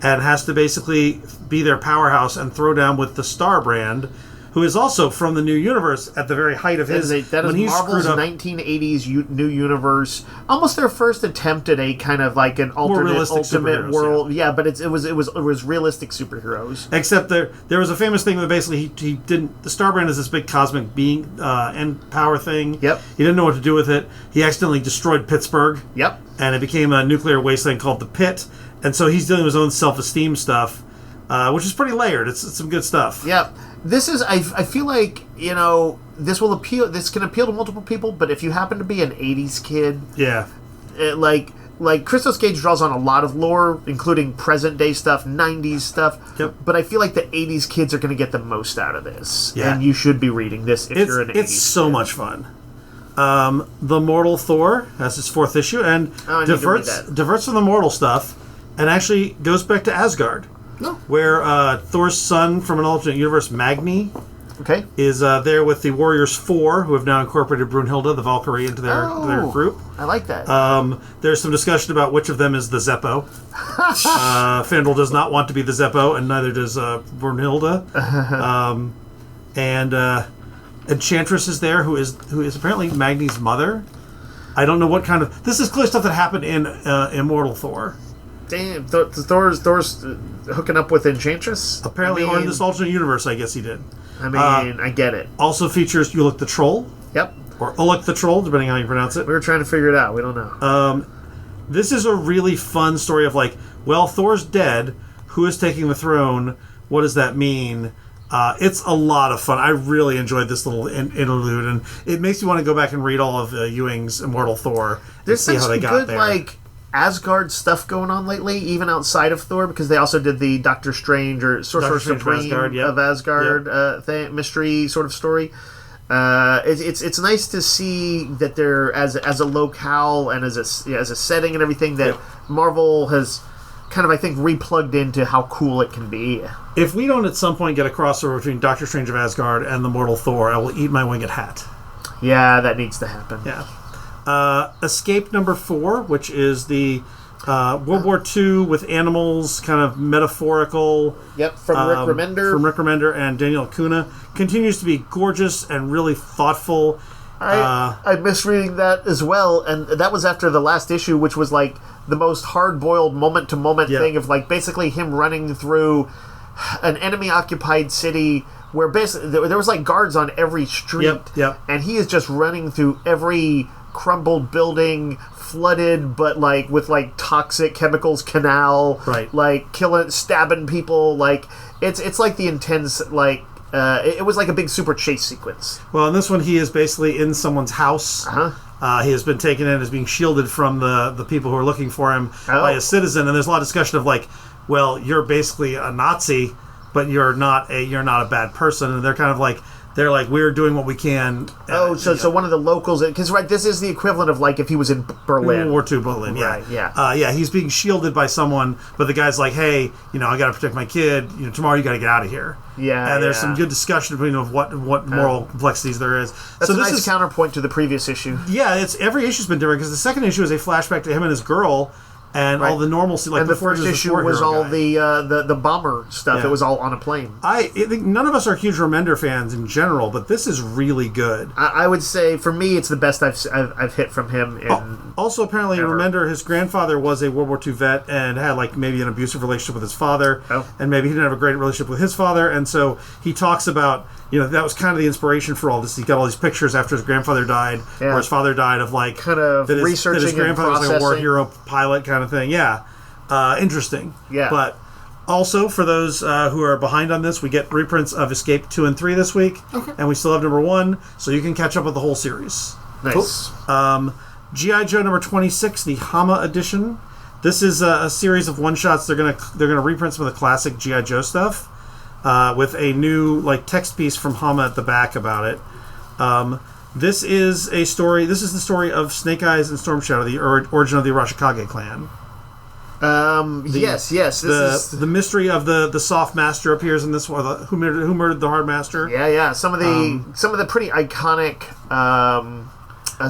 and has to basically be their powerhouse and throw down with the Star Brand, who is also from the New Universe at the very height of his. That is Marvel's 1980s New Universe, almost their first attempt at a kind of like an alternate ultimate world. Yeah, but it was realistic superheroes. Except there was a famous thing that basically he didn't. The Star Brand is this big cosmic being end power thing. Yep. He didn't know what to do with it. He accidentally destroyed Pittsburgh. Yep. And it became a nuclear wasteland called the Pit. And so he's dealing with his own self-esteem stuff, which is pretty layered. It's some good stuff. Yep. This is, I feel like, this can appeal to multiple people, but if you happen to be an 80s kid, like Christos Gage draws on a lot of lore, including present day stuff, 90s stuff, but I feel like the 80s kids are going to get the most out of this, and you should be reading this if you're an 80s It's so much fun. The Mortal Thor has its 4th issue, and diverts from the mortal stuff, and actually goes back to Asgard. No. Where Thor's son from an alternate universe, Magni, is there with the Warriors 4, who have now incorporated Brunhilde, the Valkyrie, into their group. I like that. There's some discussion about which of them is the Zeppo. Fandral does not want to be the Zeppo, and neither does Brunhilde. And Enchantress is there, who is apparently Magni's mother. I don't know what kind of... This is clearly stuff that happened in Immortal Thor. Damn, Thor's hooking up with Enchantress? Apparently, or in this alternate universe, I guess he did. I mean, I get it. Also features Ulik the Troll. Yep. Or Ulik the Troll, depending on how you pronounce it. We were trying to figure it out. We don't know. This is a really fun story of like, well, Thor's dead. Who is taking the throne? What does that mean? It's a lot of fun. I really enjoyed this little interlude, and it makes me want to go back and read all of Ewing's Immortal Thor and see how they got good, there. Like, Asgard stuff going on lately, even outside of Thor, because they also did the Doctor Strange or Sorcerer Supreme of Asgard mystery sort of story. It's nice to see that they're as a locale and as a setting and everything that Marvel has kind of, I think, replugged into how cool it can be. If we don't at some point get a crossover between Doctor Strange of Asgard and the Mortal Thor, I will eat my winged hat. Yeah, that needs to happen. Yeah. Escape number 4, which is the World War II with animals, kind of metaphorical. Yep, from Rick Remender. From Rick Remender and Daniel Acuna. Continues to be gorgeous and really thoughtful. I miss reading that as well, and that was after the last issue, which was like the most hard-boiled moment-to-moment thing of like basically him running through an enemy-occupied city where basically there was like guards on every street, and he is just running through every crumbled building, flooded, but like with like toxic chemicals canal, like stabbing people. Like it's like the intense like. It was like a big super chase sequence. Well, in this one, he is basically in someone's house. He has been taken in as being shielded from the people who are looking for him by a citizen. And there's a lot of discussion of like, well, you're basically a Nazi, but you're not a bad person. And they're kind of like, we're doing what we can. So one of the locals, because this is the equivalent of like if he was in Berlin. World War II Berlin, he's being shielded by someone, but the guy's like, hey, I got to protect my kid. Tomorrow you got to get out of here. And there's some good discussion between of what moral complexities there is. That's a nice counterpoint to the previous issue. Yeah, every issue's been different because the second issue is a flashback to him and his girl. And all the normalcy, like and the first issue was all the bomber stuff. It was all on a plane. I think none of us are huge Remender fans in general, but this is really good. I would say for me, it's the best I've hit from him. Also, apparently, Remender, his grandfather was a World War II vet and had like maybe an abusive relationship with his father, and maybe he didn't have a great relationship with his father, and so he talks about that was kind of the inspiration for all this. He got all these pictures after his grandfather died, or his father died, of like kind of researching that his grandfather and was like a war hero pilot kind of thing. Interesting. But also for those who are behind on this, we get reprints of Escape 2 and 3 this week, and we still have number 1, so you can catch up with the whole series. Nice. Cool. G.I. Joe number 26, the Hama edition. This is a series of one shots. They're gonna reprint some of the classic G.I. Joe stuff with a new like text piece from Hama at the back about it. This is a story. This is the story of Snake Eyes and Storm Shadow, the origin of the Arashikage clan. Yes. The mystery of the Soft Master appears in this one. Who murdered the Hard Master? Yeah. Some of the pretty iconic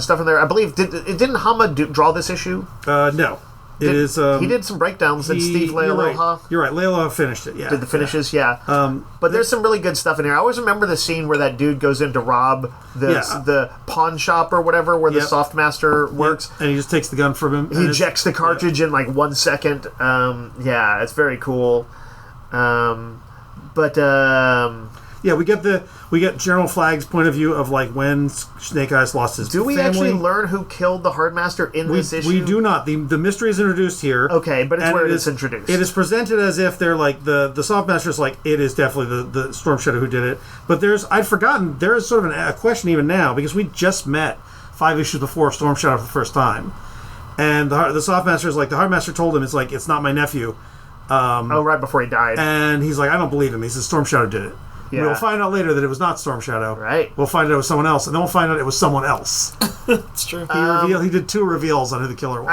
stuff in there. I believe didn't Hama draw this issue? No. It is. He did some breakdowns, and Steve Leialoha. You're right. Leialoha finished it. Yeah, did the finishes. Yeah. But there's some really good stuff in here. I always remember the scene where that dude goes in to rob the pawn shop or whatever where the Soft Master works, and he just takes the gun from him. He ejects the cartridge in like 1 second. It's very cool. We get General Flag's point of view of like when Snake Eyes lost his family. Do we actually learn who killed the Hard Master in this issue? We do not. The mystery is introduced here. Okay, but it's where it is introduced. It is presented as if they're like the Soft Master's like it is definitely the Storm Shadow who did it. But I'd forgotten there is sort of a question even now because we just met 5 issues before Storm Shadow for the first time, and the Soft Master is like the Hard Master told him it's not my nephew. Right before he died, and he's like I don't believe him. He says Storm Shadow did it. Yeah. We'll find out later that it was not Storm Shadow. Right. We'll find out it was someone else, and then we'll find out it was someone else. It's true. He did 2 reveals on who the killer was.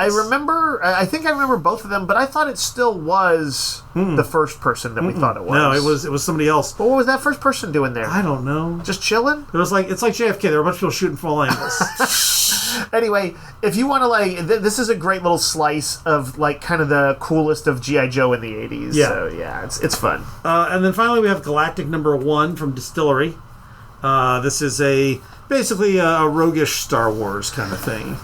I think I remember both of them, but I thought it still was the first person that we thought it was. No, it was somebody else. What was that first person doing there? I don't know. Just chilling? It's like JFK. There were a bunch of people shooting from all angles. Anyway, if you want to this is a great little slice of like kind of the coolest of G.I. Joe in the 80s. Yeah. So yeah, it's fun. And then finally we have Galactic number 1 from Distillery. This is basically a roguish Star Wars kind of thing.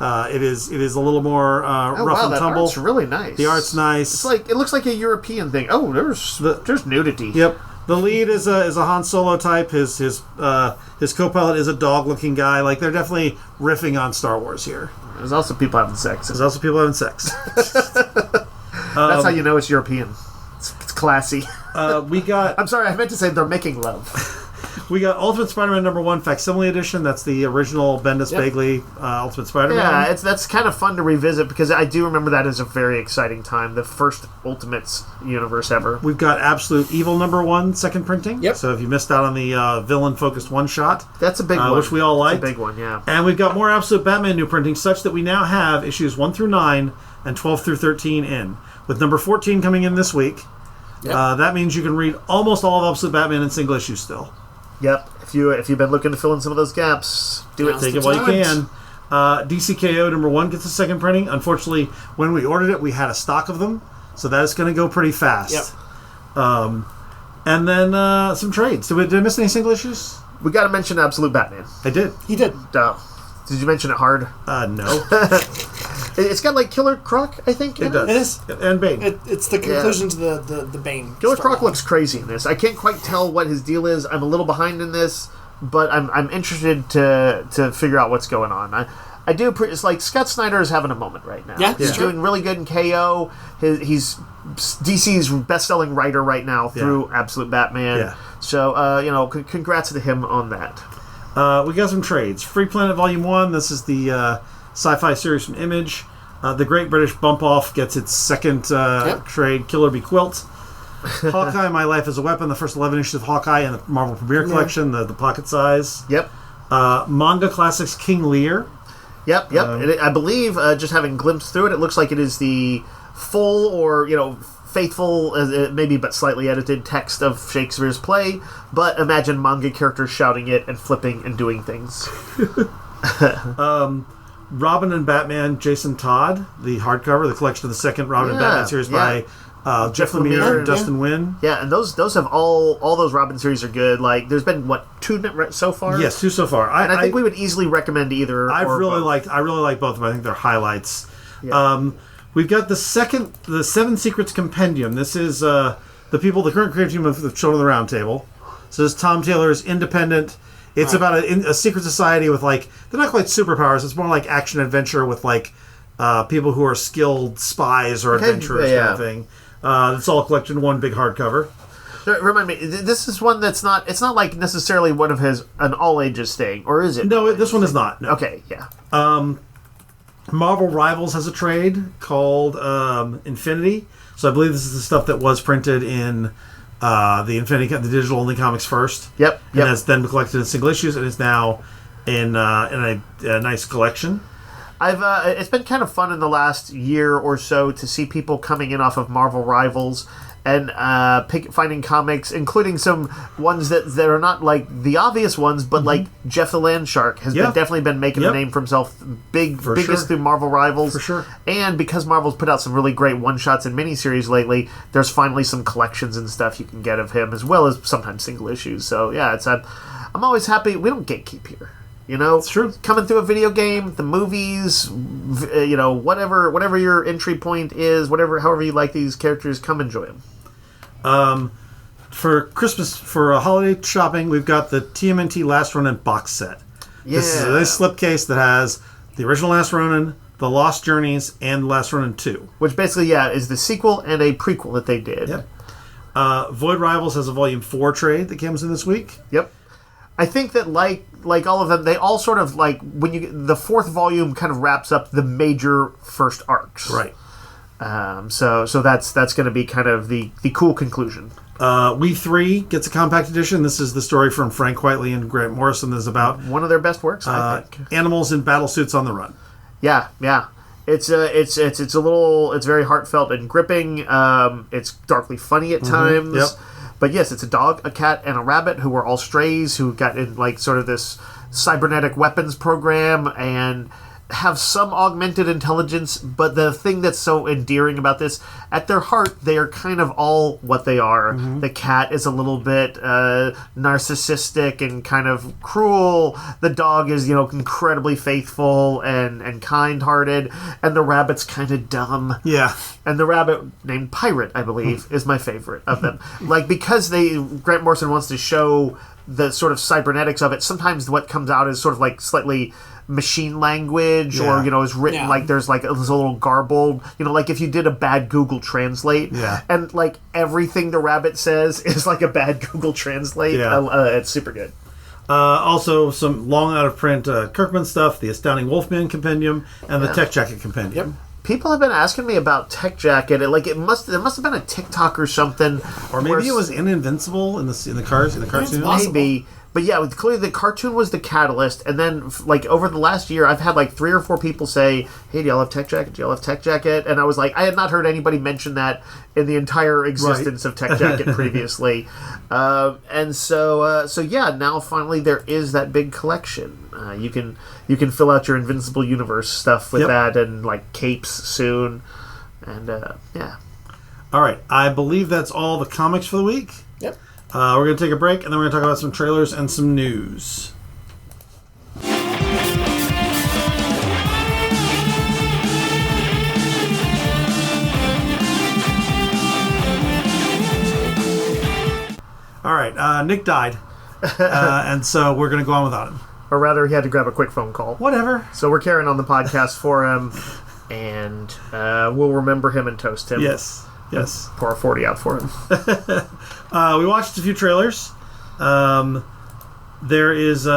It is a little more rough and that tumble. art's really nice. The art's nice. It's like it looks like a European thing. Oh, there's nudity. Yep. The lead is a Han Solo type. His co-pilot is a dog-looking guy. Like, they're definitely riffing on Star Wars here. There's also people having sex. That's how you know it's European. It's classy. We got. I'm sorry, I meant to say they're making love. We got Ultimate Spider-Man #1 Facsimile Edition. That's the original Bendis Bagley Ultimate Spider-Man. Yeah, that's kind of fun to revisit because I do remember that as a very exciting time. The first Ultimates universe ever. We've got Absolute Evil #1 second printing. Yep. So if you missed out on the villain-focused one-shot, that's a big one, which we all liked. That's a big one, yeah. And we've got more Absolute Batman new printing, such that we now have issues 1 through 9 and 12 through 13 in. With number 14 coming in this week, that means you can read almost all of Absolute Batman in single issues still. Yep. If you've been looking to fill in some of those gaps, do it. Take it while you can. DCKO #1 gets a second printing. Unfortunately, when we ordered it, we had a stock of them, so that is going to go pretty fast. Yep. And then some trades. Did I miss any single issues? We got to mention Absolute Batman. I did. He did. Did you mention it hard? No. It's got like Killer Croc, I think. It does. It is. And Bane. It's the conclusion to the Bane. Killer Croc looks crazy in this. I can't quite tell what his deal is. I'm a little behind in this, but I'm interested to figure out what's going on. I do. It's like Scott Snyder is having a moment right now. Yeah, he's doing really good in KO. He's DC's best-selling writer right now through Absolute Batman. Yeah. So congrats to him on that. We got some trades. Free Planet Volume 1. This is the sci-fi series from Image. The Great British Bump Off gets its second trade. Killer Be Quilt. Hawkeye My Life As a Weapon. The first 11 issues of Hawkeye in the Marvel Premiere Collection. The pocket size. Yep. Manga Classics King Lear. Yep. I believe, just having glimpsed through it, it looks like it is the full or faithful, maybe but slightly edited text of Shakespeare's play, but imagine manga characters shouting it and flipping and doing things. Robin and Batman Jason Todd, the hardcover, the collection of the second Robin and Batman series by Jeff Lemire and Dustin Nguyen. Yeah, and those have all those Robin series are good. Like, there's been 2 so far. Yes, 2 so far. I think we would easily recommend either. I really like both of them. I think they're highlights. Yeah. We've got the 7 Secrets Compendium. This is the current creative team of the Children of the Round Table. So this is Tom Taylor's independent. It's about a secret society with, like, they're not quite superpowers. It's more like action adventure with, like, people who are skilled spies or adventurers kind of thing. It's all collected in one big hardcover. Remind me, this is one that's not. It's not like necessarily one of an all ages thing, or is it? No, this one is not. No. Okay, yeah. Marvel Rivals has a trade called Infinity. So I believe this is the stuff that was printed in the Infinity, the digital only comics first. Yep. And that's then collected in single issues, and is now in a nice collection. It's been kind of fun in the last year or so to see people coming in off of Marvel Rivals and finding comics, including some ones that are not like the obvious ones, but like Jeff the Landshark has definitely been making a name for himself, biggest through Marvel Rivals. For sure. And because Marvel's put out some really great one-shots and miniseries lately, there's finally some collections and stuff you can get of him, as well as sometimes single issues. So yeah, I'm always happy. We don't gatekeep here. It's true. Coming through a video game, the movies, whatever your entry point is, however you like these characters, come enjoy them. For Christmas, for holiday shopping, we've got the TMNT Last Ronin box set. Yeah. This is a nice slipcase that has the original Last Ronin, the Lost Journeys, and Last Ronin 2. Which basically, is the sequel and a prequel that they did. Yep. Void Rivals has a Volume 4 trade that comes in this week. Yep. I think that like all of them, they all sort of like the 4th volume kind of wraps up the major first arcs. Right. So that's going to be kind of the cool conclusion. We3 gets a compact edition. This is the story from Frank Whiteley and Grant Morrison. This is about one of their best works, I think. Animals in battle suits on the run. Yeah. It's very heartfelt and gripping. It's darkly funny at times. Yep. But yes, it's a dog, a cat, and a rabbit who were all strays who got in like sort of this cybernetic weapons program, and have some augmented intelligence, but the thing that's so endearing about this, at their heart, they are kind of all what they are. Mm-hmm. The cat is a little bit narcissistic and kind of cruel. The dog is, incredibly faithful and kind-hearted. And the rabbit's kind of dumb. Yeah. And the rabbit, named Pirate, I believe, is my favorite of them. Because Grant Morrison wants to show the sort of cybernetics of it, sometimes what comes out is sort of slightly machine language, or is written there's a little garbled, like if you did a bad Google Translate, and everything the rabbit says is like a bad Google Translate. It's super good. Also some long out of print Kirkman stuff, the Astounding Wolf-Man Compendium and the Tech Jacket Compendium. Yep. People have been asking me about Tech Jacket. There must have been a TikTok or something, or maybe it was in Invincible in the cartoon. Maybe. But yeah, clearly the cartoon was the catalyst, and then over the last year, I've had 3 or 4 people say, "Hey, do y'all have Tech Jacket? Do y'all have Tech Jacket?" And I was like, I had not heard anybody mention that in the entire existence of Tech Jacket previously, and so now finally there is that big collection. You can fill out your Invincible Universe stuff with that, and capes soon, and yeah. All right, I believe that's all the comics for the week. Yep. We're going to take a break, and then we're going to talk about some trailers and some news. All right, Nick died, and so we're going to go on without him. Or rather, he had to grab a quick phone call. Whatever. So we're carrying on the podcast for him, and we'll remember him and toast him. Yes. Pour a 40 out for him. We watched a few trailers. There's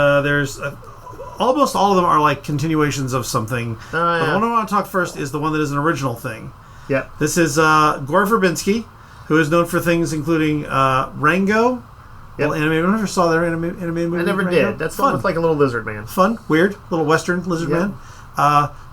almost all of them are continuations of something. But the one I want to talk first is the one that is an original thing. Yep. This is Gore Verbinski, who is known for things including Rango. Yep. Anime. I never saw their animated movie. I never Rango. did. That's fun. With a little lizard man. Fun, weird, little Western lizard man.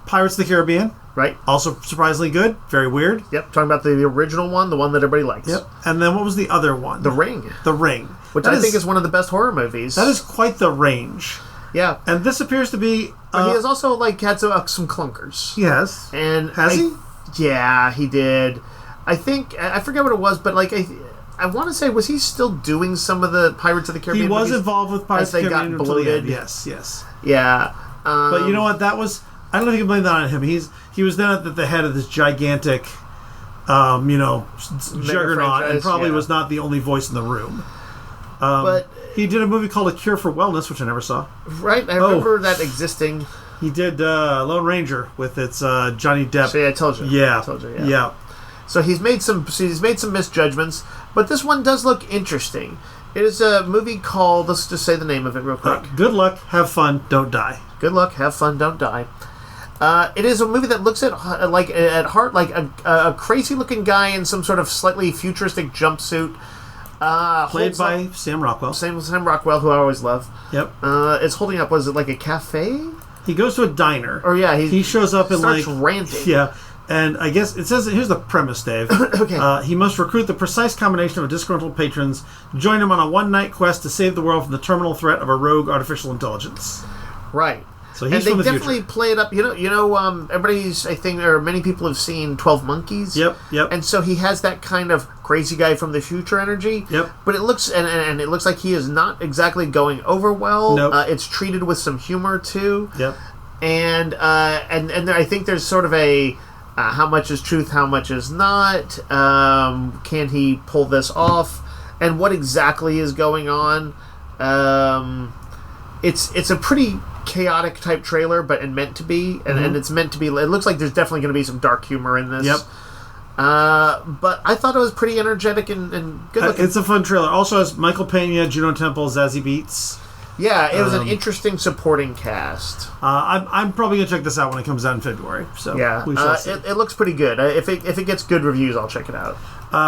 Pirates of the Caribbean. Right. Also surprisingly good. Very weird. Yep. Talking about the original one, the one that everybody likes. Yep. And then what was the other one? The Ring. The Ring. Which I think is one of the best horror movies. That is quite the range. Yeah. And this appears to be... But he has also had some clunkers. Yes. And has he? Yeah, he did. I think... I forget what it was, but I want to say, was he still doing some of the Pirates of the Caribbean movies? He was movies involved with Pirates of the Caribbean. They got bloated. Yes. Yeah. But you know what? That was... I don't know if you can blame that on him. He was then at the head of this gigantic, juggernaut, and probably was not the only voice in the room. But he did a movie called A Cure for Wellness, which I never saw. Right, I remember that existing. He did Lone Ranger with its Johnny Depp. See, I told you. Yeah. Yeah. So he's made some misjudgments, but this one does look interesting. It is a movie called, let's just say the name of it real quick. Good luck, have fun, don't die. Good luck, have fun, don't die. It is a movie that looks at heart like a crazy looking guy in some sort of slightly futuristic jumpsuit. Played by Sam Rockwell. Sam Rockwell, who I always love. Yep. It's holding up. Was it like a cafe? He goes to a diner. Or yeah, he shows up and starts ranting. Yeah. And I guess it says, here's the premise, Dave. Okay. He must recruit the precise combination of disgruntled patrons to join him on a one-night quest to save the world from the terminal threat of a rogue artificial intelligence. Right. So he's from the definitely future. play it up. Everybody's, I think, or many people have seen 12 Monkeys. Yep. And so he has that kind of crazy guy from the future energy. Yep. But it looks, and it looks like he is not exactly going over well. Nope. It's treated with some humor, too. Yep. And I think there's sort of a... how much is truth, how much is not? Can he pull this off? And what exactly is going on? It's a pretty chaotic type trailer, but meant to be, and it's meant to be. It looks like there's definitely going to be some dark humor in this. Yep. But I thought it was pretty energetic and good looking. It's a fun trailer. Also has Michael Pena, Juno Temple, Zazie Beetz. Yeah, it was an interesting supporting cast. I'm probably gonna check this out when it comes out in February. So yeah, we shall see. It looks pretty good. If it gets good reviews, I'll check it out.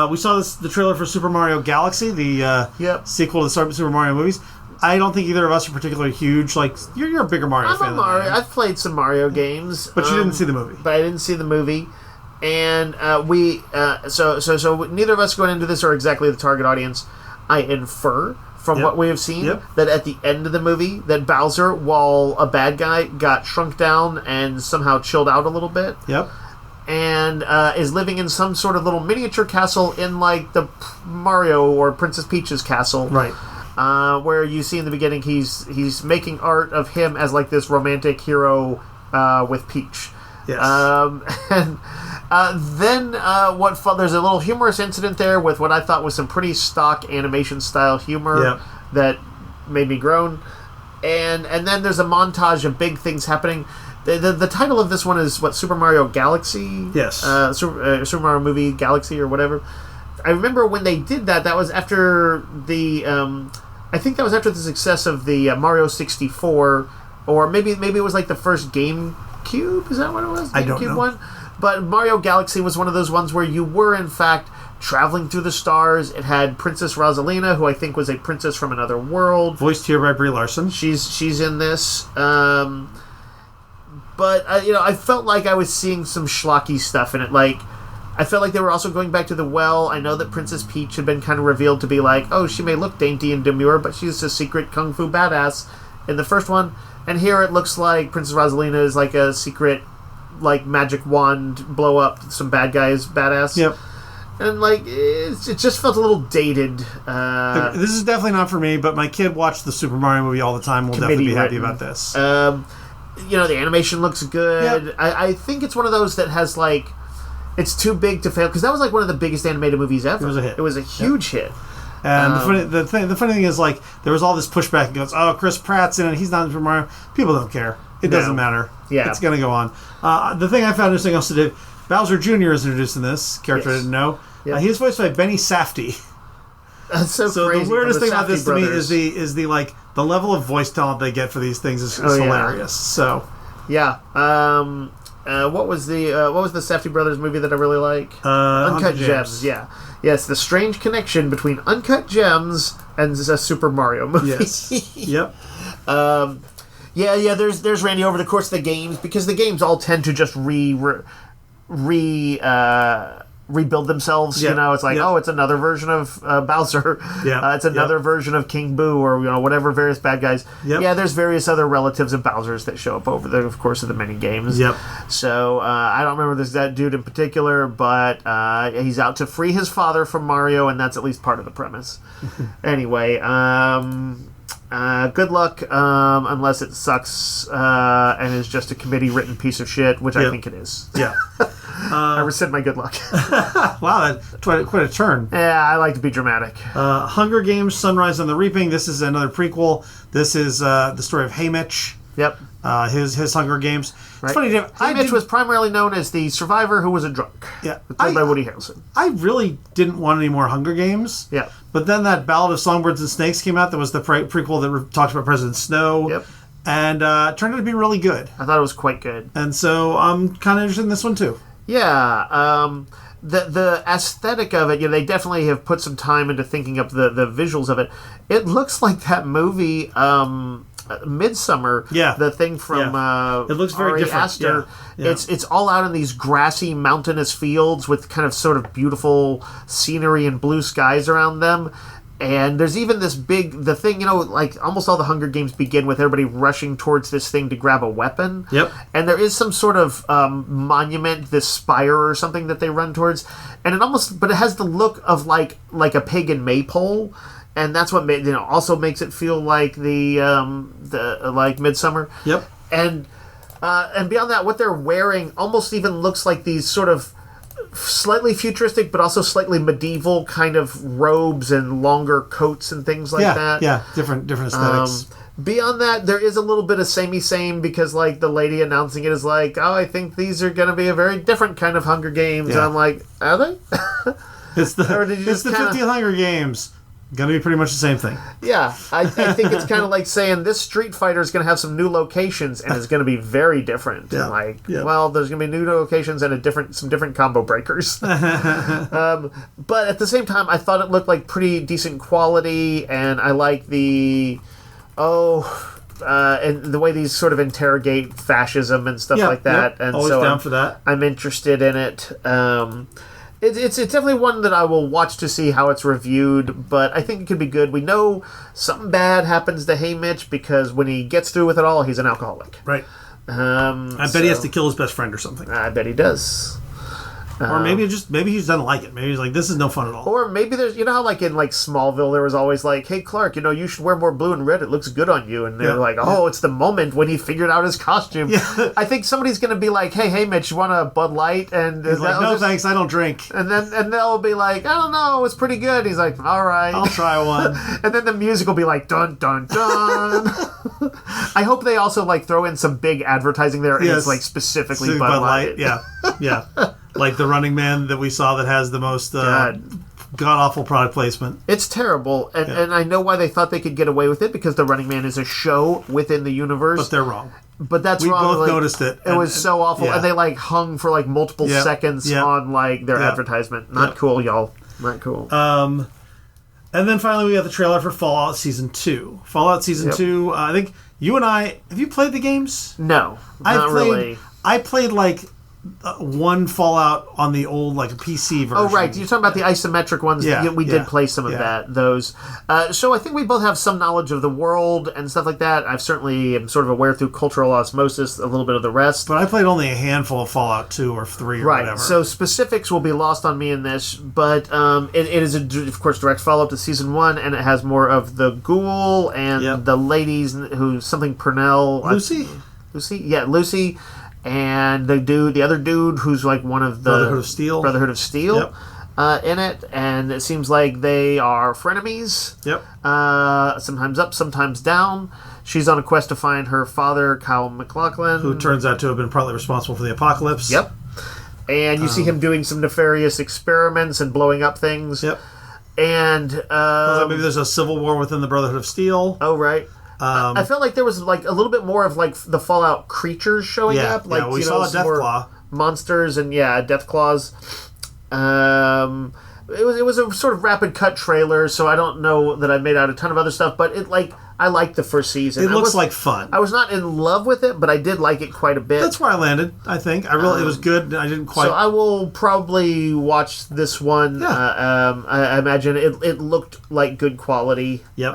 We saw the trailer for Super Mario Galaxy, the sequel to the Super Mario movies. I don't think either of us are particularly huge. You're a bigger Mario fan. I've played some Mario games, but you didn't see the movie. But I didn't see the movie, and so neither of us going into this are exactly the target audience. I infer from what we have seen. That at the end of the movie, that Bowser, while a bad guy, got shrunk down and somehow chilled out a little bit. And is living in some sort of little miniature castle in like the Mario or Princess Peach's castle. Where you see in the beginning he's making art of him as like this romantic hero with Peach. And then there's a little humorous incident there with what I thought was some pretty stock animation style humor that made me groan. And then there's a montage of big things happening. The title of this one is Super Mario Galaxy? Super Mario Movie Galaxy or whatever. I remember when they did that was after the I think that was after the success of the Mario 64, or maybe it was like the first GameCube. Is that what it was? I don't know. One? But Mario Galaxy was one of those ones where you were in fact traveling through the stars. It had Princess Rosalina, who I think was a princess from another world, voiced here by Brie Larson. She's in this. But I felt like I was seeing some schlocky stuff in it. Like, I felt like they were also going back to the well. I know that Princess Peach had been kind of revealed to be like, oh, she may look dainty and demure, but she's a secret kung fu badass in the first one. And here it looks like Princess Rosalina is like a secret, like, magic wand, blow up some bad guys badass. And, like, it just felt a little dated. This is definitely not for me, but my kid watched the Super Mario movie all the time. We'll definitely be happy about this. The animation looks good. I think it's one of those that has, like, it's too big to fail, because that was like one of the biggest animated movies ever. It was a hit. It was a huge hit. And the funny thing is, like, there was all this pushback. It goes, oh, Chris Pratt's in it. He's not in Super Mario. People don't care. It doesn't matter. It's going to go on. The thing I found interesting also today, Bowser Jr. is introduced in this character I didn't know. He was voiced by Benny Safdie. That's so crazy. The weirdest thing about this to me is the level of voice talent they get for these things is hilarious. So what was the Safdie brothers movie that I really like? Uncut Gems. Yes, the strange connection between Uncut Gems and a Super Mario movie. There's Randy over the course of the games, because the games all tend to just rebuild themselves. It's like, it's another version of Bowser. It's another version of King Boo, or whatever various bad guys. There's various other relatives of Bowser's that show up over the course of the many games. So I don't remember that dude in particular, but he's out to free his father from Mario, and that's at least part of the premise. Anyway, good luck, unless it sucks and is just a committee-written piece of shit, which I think it is. I rescind my good luck. Wow, that's quite a turn. Yeah, I like to be dramatic. Hunger Games: Sunrise on the Reaping. This is another prequel. This is the story of Haymitch. His Hunger Games. It's funny. Haymitch was primarily known as the survivor who was a drunk. Played by Woody Harrelson. I really didn't want any more Hunger Games. But then that Ballad of Songbirds and Snakes came out. That was the prequel that talked about President Snow. And turned out to be really good. I thought it was quite good. And so I'm kind of interested in this one too. The aesthetic of it, they definitely have put some time into thinking up the visuals of it. It looks like that movie, Midsummer. The thing from it looks very Ari different. Aster. It's all out in these grassy, mountainous fields with kind of sort of beautiful scenery and blue skies around them. And there's even this the thing, like almost all the Hunger Games begin with everybody rushing towards this thing to grab a weapon. And there is some sort of monument, this spire or something that they run towards. And but it has the look of like a pagan maypole. And that's what also makes it feel like the like Midsummer. And beyond that, what they're wearing almost even looks like these sort of slightly futuristic, but also slightly medieval kind of robes and longer coats and things like that. Different aesthetics. Beyond that, there is a little bit of samey, because like the lady announcing it is like, oh, I think these are going to be a very different kind of Hunger Games. And I'm like, are they? It's the 50th Hunger Games. Gonna be pretty much the same thing. I think it's kind of like saying this Street Fighter is going to have some new locations and it's going to be very different. Well, there's going to be new locations and some different combo breakers. But at the same time, I thought it looked like pretty decent quality, and I like and the way these sort of interrogate fascism and stuff like that. And always so down for that. I'm interested in it. It's definitely one that I will watch to see how it's reviewed, but I think it could be good. We know something bad happens to Haymitch because when he gets through with it all, he's an alcoholic. Right. I bet he has to kill his best friend or something. I bet he does. Or maybe he just doesn't like it. Maybe he's like, this is no fun at all. Or maybe there's, you know how like in like Smallville there was always like, hey Clark, you know, you should wear more blue and red. It looks good on you. And they're like, oh, it's the moment when he figured out his costume. Yeah. I think somebody's going to be like, hey Mitch, you want a Bud Light? And he's like, no thanks, I don't drink. And they'll be like, I don't know, it's pretty good. He's like, all right, I'll try one. And then the music will be like, dun dun dun. I hope they also like throw in some big advertising there. And it's like specifically Bud Light. Yeah. Like the Running Man that we saw that has the most god-awful product placement. It's terrible, and I know why they thought they could get away with it, because the Running Man is a show within the universe. But they're wrong. But that's wrong. We both noticed it. It was so awful, and they like hung for like multiple seconds on like their advertisement. Not cool, y'all. Not cool. And then finally we got the trailer for Fallout Season 2. Fallout Season 2, I think you and I... Have you played the games? No, not really. I played like... one Fallout on the old like PC version. Oh right, you're talking about the isometric ones. We did play some of those. So I think we both have some knowledge of the world and stuff like that. I've certainly am sort of aware through cultural osmosis a little bit of the rest. But I played only a handful of Fallout 2 or 3 or whatever. So specifics will be lost on me in this, but it is of course direct follow-up to Season 1, and it has more of the ghoul and the ladies who something Purnell. Lucy? Yeah, Lucy. And the other dude who's like one of the Brotherhood of Steel in it, and it seems like they are frenemies. Yep. Sometimes up, sometimes down. She's on a quest to find her father, Kyle MacLachlan, who turns out to have been partly responsible for the apocalypse. Yep. And you see him doing some nefarious experiments and blowing up things. Yep. And maybe there's a civil war within the Brotherhood of Steel. Oh right. I felt like there was like a little bit more of like the Fallout creatures showing up. Like we saw a Deathclaw, monsters, and Deathclaws. It was a sort of rapid cut trailer, so I don't know that I made out a ton of other stuff. But I liked the first season. It looks like fun. I was not in love with it, but I did like it quite a bit. That's where I landed. I think it was good. I didn't quite. So I will probably watch this one. Yeah. I imagine it looked like good quality. Yep.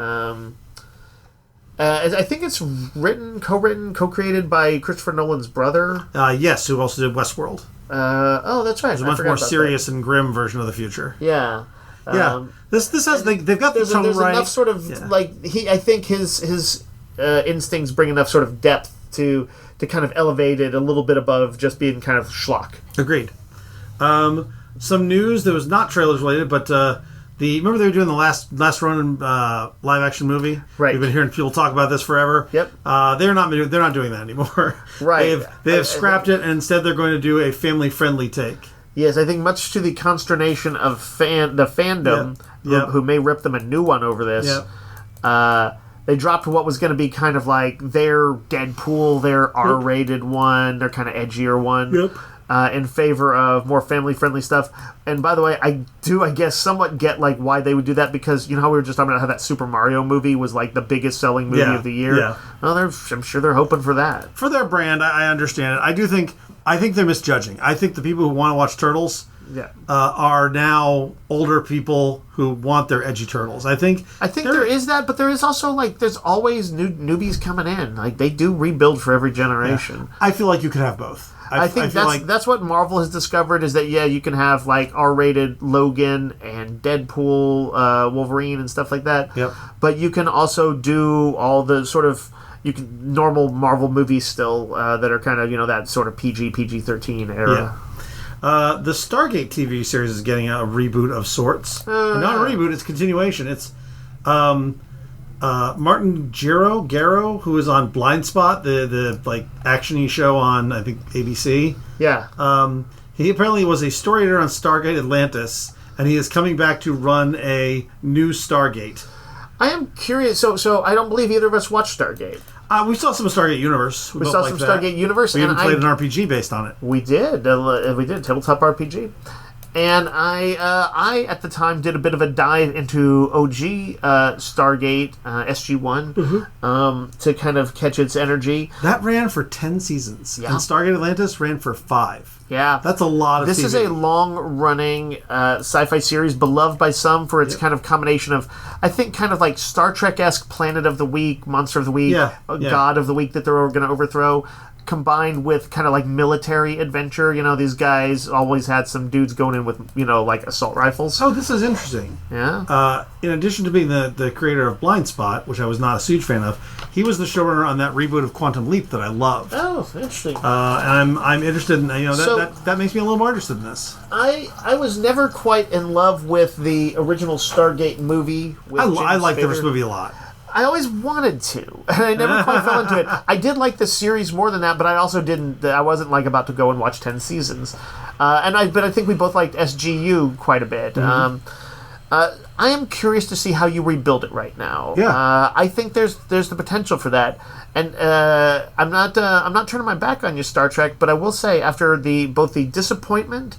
I think it's co-written, co-created by Christopher Nolan's brother. Yes, who also did Westworld. That's right. It's a much more serious and grim version of the future. Yeah. This has they've got the tone there's right. Enough sort of I think his instincts bring enough sort of depth to kind of elevate it a little bit above just being kind of schlock. Agreed. Some news that was not trailers related, but. Remember they were doing the last Ronin live action movie? Right. We've been hearing people talk about this forever. Yep. They're not doing that anymore. Right. They have scrapped it, and instead they're going to do a family friendly take. Yes, I think much to the consternation of the fandom, who may rip them a new one over this. Yep. They dropped what was going to be kind of like their Deadpool, their R-rated one, their kind of edgier one. Yep. In favor of more family-friendly stuff. And by the way, I guess, somewhat get like why they would do that, because you know how we were just talking about how that Super Mario movie was like the biggest selling movie of the year? Yeah. Well, I'm sure they're hoping for that. For their brand, I understand it. I think they're misjudging. I think the people who want to watch Turtles are now older people who want their edgy Turtles. I think there is that, but there is also like there's always newbies coming in. Like they do rebuild for every generation. Yeah. I feel like you could have both. I think that's what Marvel has discovered, is that you can have like R-rated Logan and Deadpool, Wolverine and stuff like that. Yep. But you can also do all the sort of normal Marvel movies still that are kind of that sort of PG-13 era. Yeah. The Stargate TV series is getting a reboot of sorts. Not a reboot; it's a continuation. It's Martin Garrow, who is on Blind Spot, the like action-y show on I think ABC. Yeah. He apparently was a story editor on Stargate Atlantis, and he is coming back to run a new Stargate. I am curious. So I don't believe either of us watched Stargate. We saw some of Stargate Universe. We saw some Stargate Universe. We even played an RPG based on it. We did. We did tabletop RPG. And I at the time did a bit of a dive into OG Stargate SG-1 to kind of catch its energy. That ran for 10 seasons, and Stargate Atlantis ran for 5. Yeah. That's a lot of This TV. is a long-running sci-fi series beloved by some for its kind of combination of, I think, kind of like Star Trek-esque Planet of the Week, Monster of the Week, God of the Week that they're going to overthrow, combined with kind of like military adventure. You know, these guys always had some dudes going in with, you know, like assault rifles. Oh, this is interesting. Yeah. In addition to being the creator of Blind Spot, which I was not a huge fan of, he was the showrunner on that reboot of Quantum Leap that I loved. Oh, interesting. And I'm interested in, you know, that makes me a little more interested in this. I was never quite in love with the original Stargate movie. I like the first movie a lot. I always wanted to, and I never quite fell into it. I did like the series more than that, but I also didn't. I wasn't like about to go and watch 10 seasons. But I think we both liked SGU quite a bit. I am curious to see how you rebuild it right now. Yeah. I think there's the potential for that, and I'm not turning my back on you, Star Trek. But I will say, after both the disappointment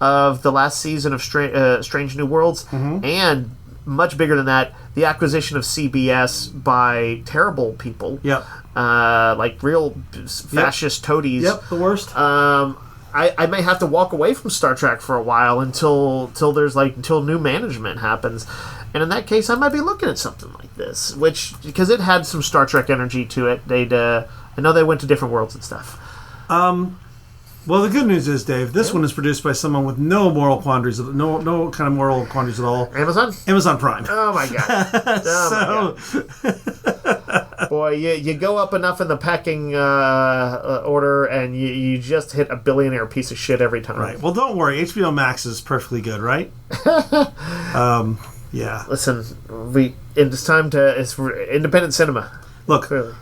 of the last season of Strange New Worlds and much bigger than that, the acquisition of CBS by terrible people. Yep. Like real fascist toadies. Yep, the worst. I may have to walk away from Star Trek for a while until new management happens. And in that case, I might be looking at something like this, because it had some Star Trek energy to it. I know they went to different worlds and stuff. Well, the good news is, Dave, this one is produced by someone with no moral quandaries, no kind of moral quandaries at all. Amazon Prime. Oh my god! My god. Boy, you go up enough in the pecking order, and you just hit a billionaire piece of shit every time. Right. Well, don't worry. HBO Max is perfectly good, right? Yeah. Listen, it's independent cinema. Look. Clearly.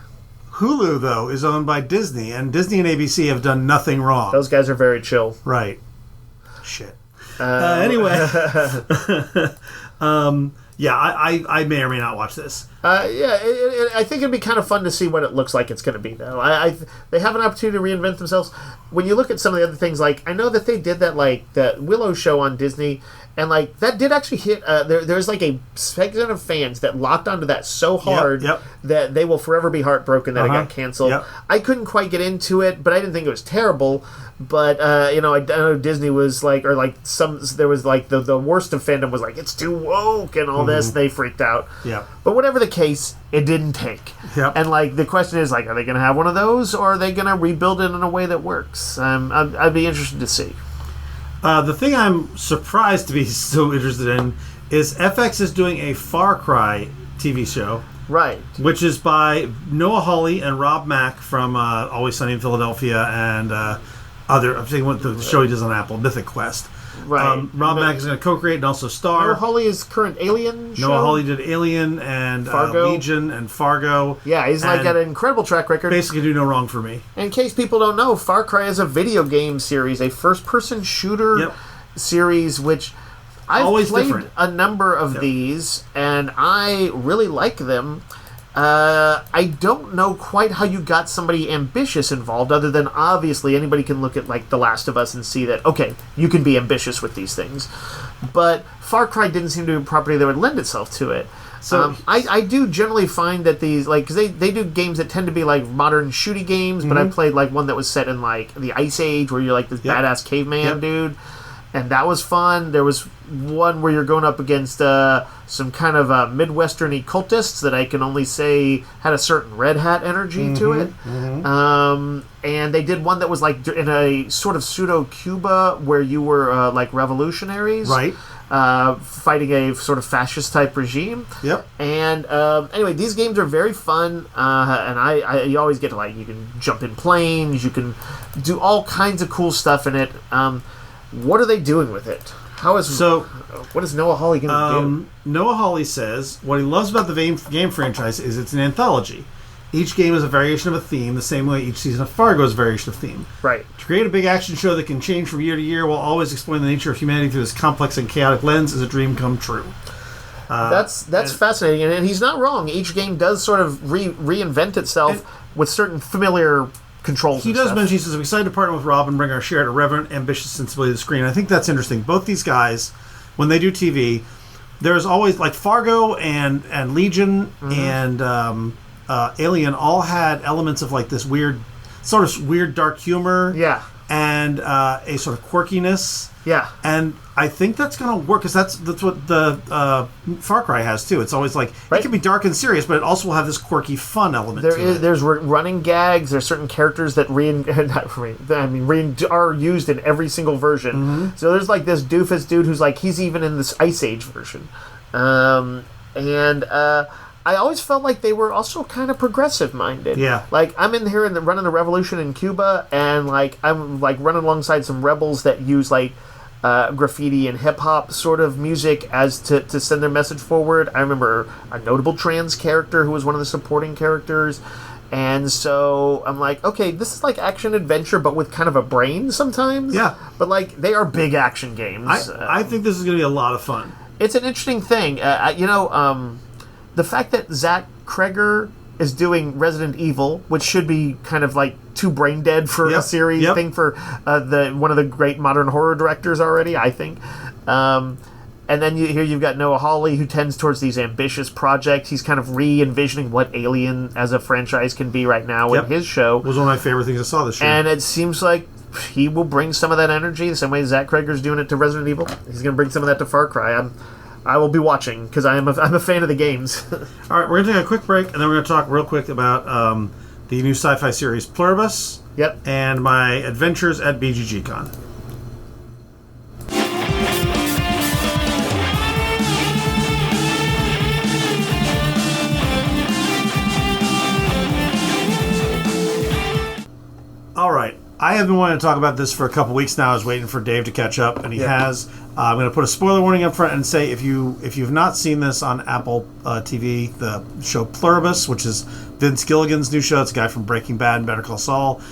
Hulu, though, is owned by Disney, and Disney and ABC have done nothing wrong. Those guys are very chill. Right. Shit. Anyway. Yeah, I may or may not watch this. I think it'd be kind of fun to see what it looks like it's going to be, though. They have an opportunity to reinvent themselves. When you look at some of the other things, like, I know that they did that Willow show on Disney, and, like, that did actually hit... there's, like, a segment of fans that locked onto that so hard that they will forever be heartbroken that it got canceled. Yep. I couldn't quite get into it, but I didn't think it was terrible. But, I know Disney was, like... Or, like, there was, like, the worst of fandom was, like, it's too woke and all this. They freaked out. Yeah. But whatever the case, it didn't take. Yep. And, like, the question is, like, are they going to have one of those, or are they going to rebuild it in a way that works? I'd be interested to see. The thing I'm surprised to be so interested in is FX is doing a Far Cry TV show. Right. Which is by Noah Hawley and Rob Mack from Always Sunny in Philadelphia and I'm saying what the show he does on Apple, Mythic Quest. Right. Rob Mack is going to co-create and also star. Noah Hawley is current Alien show? Noah Hawley did Alien and Legion and Fargo. Yeah, he's got an incredible track record. Basically do no wrong for me. In case people don't know, Far Cry is a video game series, a first-person shooter series, which I've played a number of these, and I really like them. I don't know quite how you got somebody ambitious involved, other than obviously anybody can look at like The Last of Us and see that, okay, you can be ambitious with these things. But Far Cry didn't seem to be a property that would lend itself to it. So I do generally find that these, like, because they do games that tend to be like modern shooty games, but I played like one that was set in like the Ice Age where you're like this badass caveman dude. And that was fun. There was one where you're going up against some kind of Midwestern cultists that I can only say had a certain Red Hat energy to it. And they did one that was like in a sort of pseudo-Cuba where you were like revolutionaries. Right. Fighting a sort of fascist type regime. Yep. And anyway, these games are very fun. And you always get to, like, you can jump in planes. You can do all kinds of cool stuff in it. What are they doing with it? What is Noah Hawley going to do? Noah Hawley says what he loves about the game franchise is it's an anthology. Each game is a variation of a theme, the same way each season of Fargo is a variation of theme. Right. To create a big action show that can change from year to year while always exploring the nature of humanity through this complex and chaotic lens is a dream come true. That's fascinating, and he's not wrong. Each game does sort of reinvent itself with certain familiar controls. He does mention, he says, I'm excited to partner with Rob and bring our shared irreverent, ambitious sensibility to the screen. I think that's interesting. Both these guys, when they do TV, there's always, like, Fargo and Legion and Alien all had elements of, like, this weird dark humor. Yeah. and a sort of quirkiness. Yeah. And I think that's going to work, because that's what the Far Cry has, too. It's always like, it can be dark and serious, but it also will have this quirky, fun element to it. There's running gags. There's certain characters that are used in every single version. Mm-hmm. So there's like this doofus dude who's like, he's even in this Ice Age version. I always felt like they were also kind of progressive-minded. Yeah. Like, I'm in here running the revolution in Cuba, and, like, I'm, like, running alongside some rebels that use, like, graffiti and hip-hop sort of music as to send their message forward. I remember a notable trans character who was one of the supporting characters. And so I'm like, okay, this is like action-adventure, but with kind of a brain sometimes. Yeah. But, like, they are big action games. I think this is going to be a lot of fun. It's an interesting thing. The fact that Zach Kreger is doing Resident Evil, which should be kind of like too brain dead for a series thing for one of the great modern horror directors already, I think. And then you've got Noah Hawley, who tends towards these ambitious projects. He's kind of re-envisioning what Alien as a franchise can be right now in his show. It was one of my favorite things I saw this year. And it seems like he will bring some of that energy the same way Zach Kreger's doing it to Resident Evil. He's going to bring some of that to Far Cry. I will be watching, because I'm a fan of the games. All right, we're going to take a quick break, and then we're going to talk real quick about the new sci-fi series Pluribus and my adventures at BGG Con. All right. I have been wanting to talk about this for a couple weeks now. I was waiting for Dave to catch up, and he has. I'm going to put a spoiler warning up front and say if you've not seen this on Apple TV, the show Pluribus, which is Vince Gilligan's new show, it's a guy from Breaking Bad and Better Call Saul.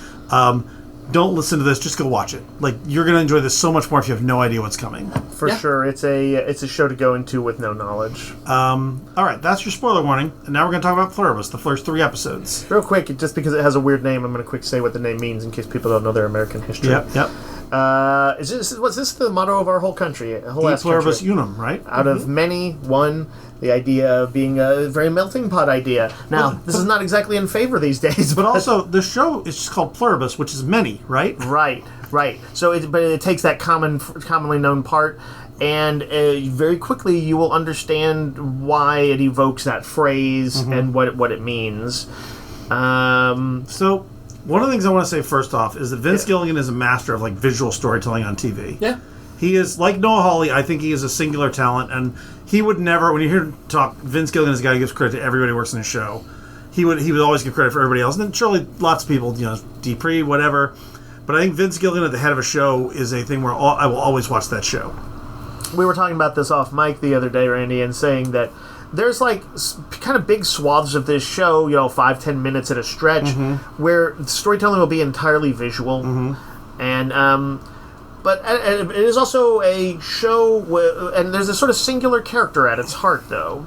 Don't listen to this. Just go watch it. Like, you're going to enjoy this so much more if you have no idea what's coming. For sure, it's a show to go into with no knowledge. All right, that's your spoiler warning. And now we're going to talk about Pluribus, the first 3 episodes. Real quick, just because it has a weird name, I'm going to quick say what the name means in case people don't know their American history. Yep. Was this the motto of our whole country? E Pluribus Unum, right? Out of many, one. The idea of being a very melting pot idea. Now, this is not exactly in favor these days. But also, the show is just called Pluribus, which is many, right? Right. So, it takes that commonly known part, and very quickly you will understand why it evokes that phrase and what it means. So, one of the things I want to say first off is that Vince Gilligan is a master of like visual storytelling on TV. Yeah. He is, like Noah Hawley, I think he is a singular talent, and he would never, when you hear him talk, Vince Gilligan is a guy who gives credit to everybody who works in his show. He would always give credit for everybody else, and then surely lots of people, Dupree, whatever. But I think Vince Gilligan at the head of a show is a thing where I will always watch that show. We were talking about this off mic the other day, Randy, and saying that there's like kind of big swaths of this show, 5-10 minutes at a stretch, where storytelling will be entirely visual, and but it is also a show and there's a sort of singular character at its heart, though.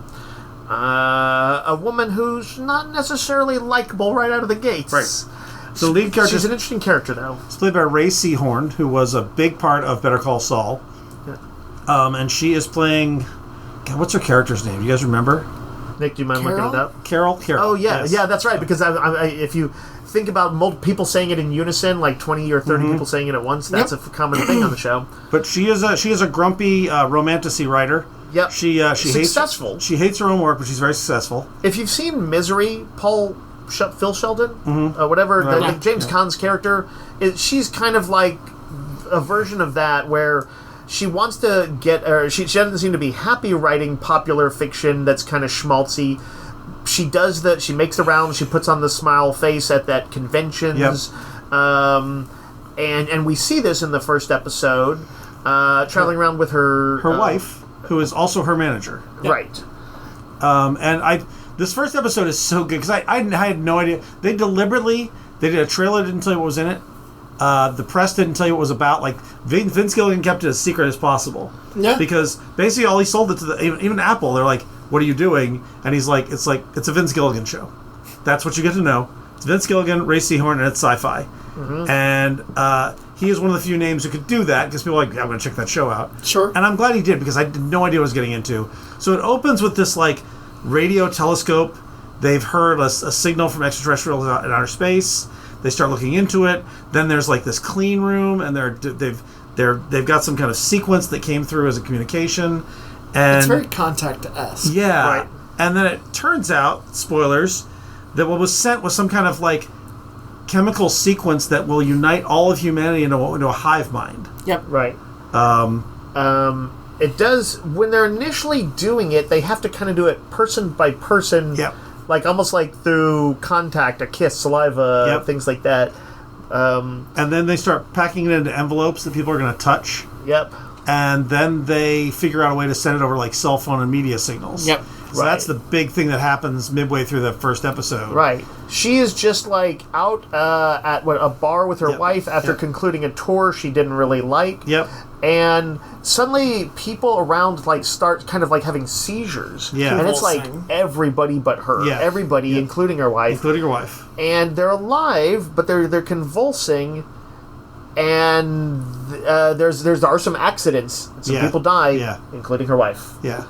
A woman who's not necessarily likable right out of the gates. Right. So the lead character, she's an interesting character, though. It's played by Ray Seahorn, who was a big part of Better Call Saul. Yeah. And she is playing. God, what's her character's name? You guys remember? Nick, do you mind looking it up? Carol. Oh yeah, yes. Yeah, that's right. Because if you think about multiple people saying it in unison, like 20 or 30 people saying it at once, that's a common thing on the show. But she is a grumpy romantasy writer. Yep. She successful. She hates her own work, but she's very successful. If you've seen Misery, Phil Sheldon, whatever, James Caan's character, she's kind of like a version of that where she wants to get, she doesn't seem to be happy writing popular fiction that's kind of schmaltzy. She makes the rounds, she puts on the smile face at conventions, and we see this in the first episode, traveling around with her wife, who is also her manager. Yep. Right. And this first episode is so good because I had no idea. They did a trailer, didn't tell you what was in it. The press didn't tell you what it was about. Like Vince Gilligan kept it as secret as possible. Yeah. Because basically all he sold it to even Apple. They're like, "What are you doing?" And he's like, "It's a Vince Gilligan show. That's what you get to know. It's Vince Gilligan, Ray Seahorn, and it's sci-fi." And he is one of the few names who could do that because people are like, "Yeah, I'm going to check that show out." Sure. And I'm glad he did because I had no idea what I was getting into. So it opens with this like radio telescope. They've heard a signal from extraterrestrials in outer space. They start looking into it. Then there's like this clean room, and they've got some kind of sequence that came through as a communication. And it's very Contact-esque. Yeah. Right. And then it turns out, spoilers, that what was sent was some kind of like chemical sequence that will unite all of humanity into a hive mind. Yep. Right. It does, when they're initially doing it, they have to kind of do it person by person. Yep. Like almost like through contact, a kiss, saliva, Yep. things like that. And then they start packing it into envelopes that people are going to touch. Yep. And then they figure out a way to send it over like cell phone and media signals. Yep. So Right. that's the big thing that happens midway through the first episode. Right. She is just like out at a bar with her Yep. wife after Yep. concluding a tour she didn't really like. Yep. And suddenly people around like start kind of like having seizures. Yeah. And it's like Convulsing. everybody but her. Yeah. Everybody, Yep. including her wife. Including her wife. And they're alive, but they're convulsing. And there are some accidents. Some Yeah. people die, Yeah. including her wife. Yeah.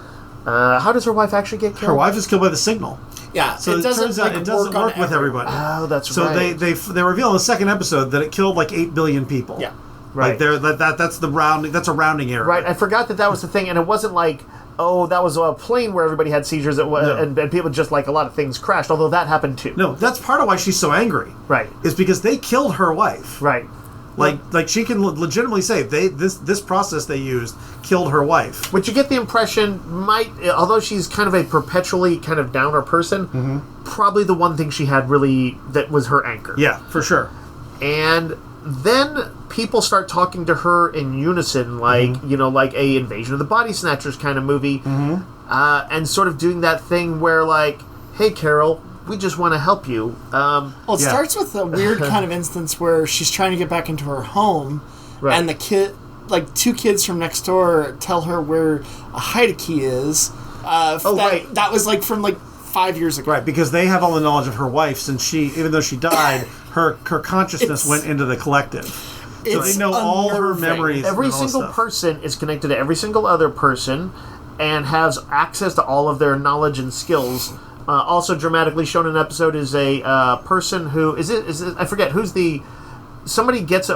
How does her wife actually get killed? Her wife is killed by the signal. Yeah. So it turns out it doesn't work with everybody. Oh, that's So right. they reveal in the second episode that it killed like 8 billion people. Yeah. Right. Like that's the rounding. That's a rounding error. Right, I forgot that was the thing, and it wasn't like, oh, that was a plane where everybody had seizures, and people just like a lot of things crashed. Although that happened too. No, that's part of why she's so angry. Right. Is because they killed her wife. Right. Like she can legitimately say this process they used killed her wife. Which you get the impression although she's kind of a perpetually kind of downer person, probably the one thing she had really that was her anchor. Yeah, for sure. And then people start talking to her in unison, like like a Invasion of the Body Snatchers kind of movie, and sort of doing that thing where like, hey Carol, we just want to help you. Well, it Yeah. starts with a weird kind of instance where she's trying to get back into her home, Right. and the kid, like two kids from next door, tell her where a hide key is. Right. That was like from like 5 years ago. Right, because they have all the knowledge of her wife, since even though she died, her consciousness It's- went into the collective. So It's they know all her unnerving. memories. Every and all single stuff. person is connected to every single other person and has access to all of their knowledge and skills. Also dramatically shown in an episode is a person who is it I forget who's the somebody goes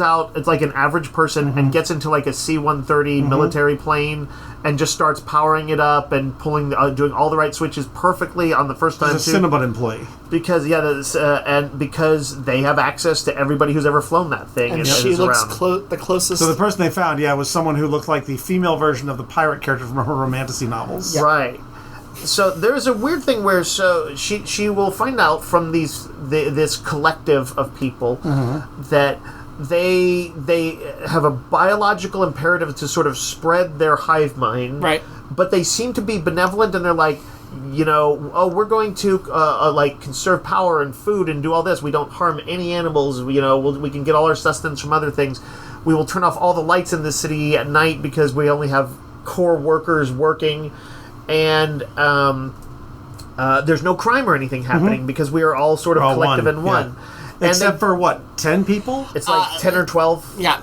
out, it's like an average person, and gets into like a C-130 military plane and just starts powering it up and pulling doing all the right switches perfectly on the first time She's a too. Cinnabon employee. Because and because they have access to everybody who's ever flown that thing, And and she is looks around. the closest. So the person they found, was someone who looked like the female version of the pirate character from her romantasy novels. Yeah. Right. So there's a weird thing where she will find out from this collective of people that they have a biological imperative to sort of spread their hive mind. Right. But they seem to be benevolent, and they're like, we're going to like conserve power and food and do all this. We don't harm any animals. We can get all our sustenance from other things. We will turn off all the lights in the city at night because we only have core workers working. And there's no crime or anything happening because we are all sort of All collective one, in one. yeah. And Except for what, 10 people? it's like 10 or 12. yeah,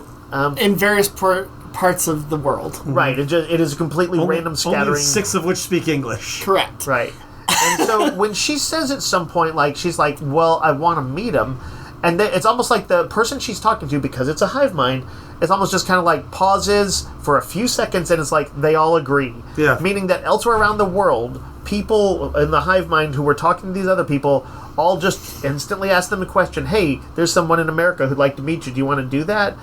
in various parts of the world. Right. It is a completely random scattering. Only 6 of which speak English. Correct. Right. And so when she says at some point, like, she's like, well, I want to meet him. And then it's almost like the person she's talking to, because it's a hive mind, it's almost just kind of like pauses for a few seconds, and it's like they all agree. Yeah. Meaning that elsewhere around the world, people in the hive mind who were talking to these other people all just instantly ask them the question, hey, there's someone in America who'd like to meet you. Do you want to do that?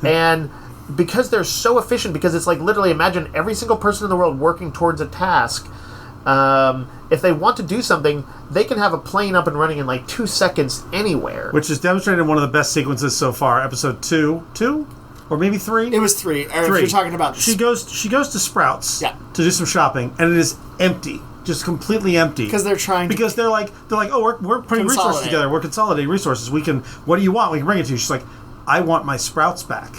And because they're so efficient, because it's like literally imagine every single person in the world working towards a task. If they want to do something, they can have a plane up and running in like 2 seconds anywhere. Which is demonstrated in one of the best sequences so far, episode 2? Or maybe 3? It was 3. Or if you're talking about She goes to Sprouts Yeah. to do some shopping, and it is empty. Just completely empty. because they're trying to. Because they're like, oh, we're putting resources Consolidate. together. We're consolidating resources. What do you want? We can bring it to you. She's like, I want my Sprouts back.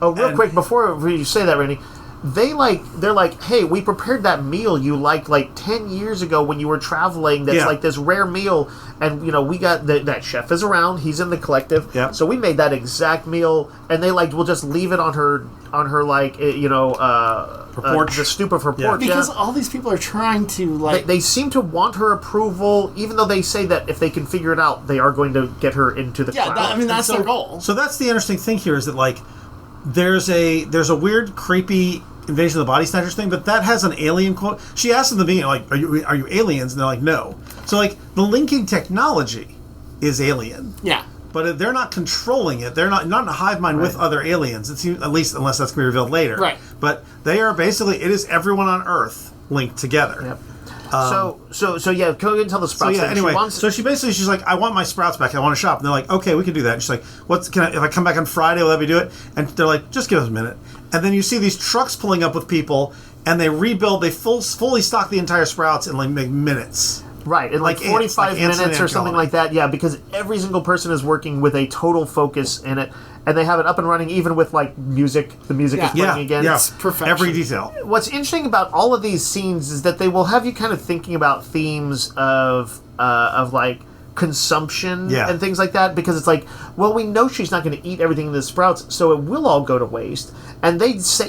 Oh, real quick, before you say that, Randy, they're like, hey, we prepared that meal you liked like 10 years ago when you were traveling. That's like this rare meal, and we got that chef is around. He's in the collective, so we made that exact meal, and they we'll just leave it on her like porch, the stoop of her porch, because all these people are trying to they seem to want her approval, even though they say that if they can figure it out, they are going to get her into the cloud. That's their goal. So that's the interesting thing here is that there's a weird creepy Invasion of the Body Snatchers thing, but that has an alien quote. She asked in the beginning, are you aliens? And they're like, no. So the linking technology is alien. Yeah. But they're not controlling it. They're not in a hive mind with other aliens. It seems, at least unless that's going to be revealed later. Right. But they are basically, it is everyone on Earth linked together. Yep. So go ahead and tell the Sprouts. So anyway, she's like, I want my Sprouts back. I want to shop. And they're like, okay, we can do that. And she's like, if I come back on Friday, will that be do it? And they're like, just give us a minute. And then you see these trucks pulling up with people, and they rebuild. They fully stock the entire Sprouts in minutes. Right, in 45 minutes or something like that. Yeah, because every single person is working with a total focus in it, and they have it up and running even with music. The music is playing again. Yeah, it's perfection. Every detail. What's interesting about all of these scenes is that they will have you kind of thinking about themes of consumption and things like that, because it's like, well, we know she's not going to eat everything in the Sprouts, so it will all go to waste. And they say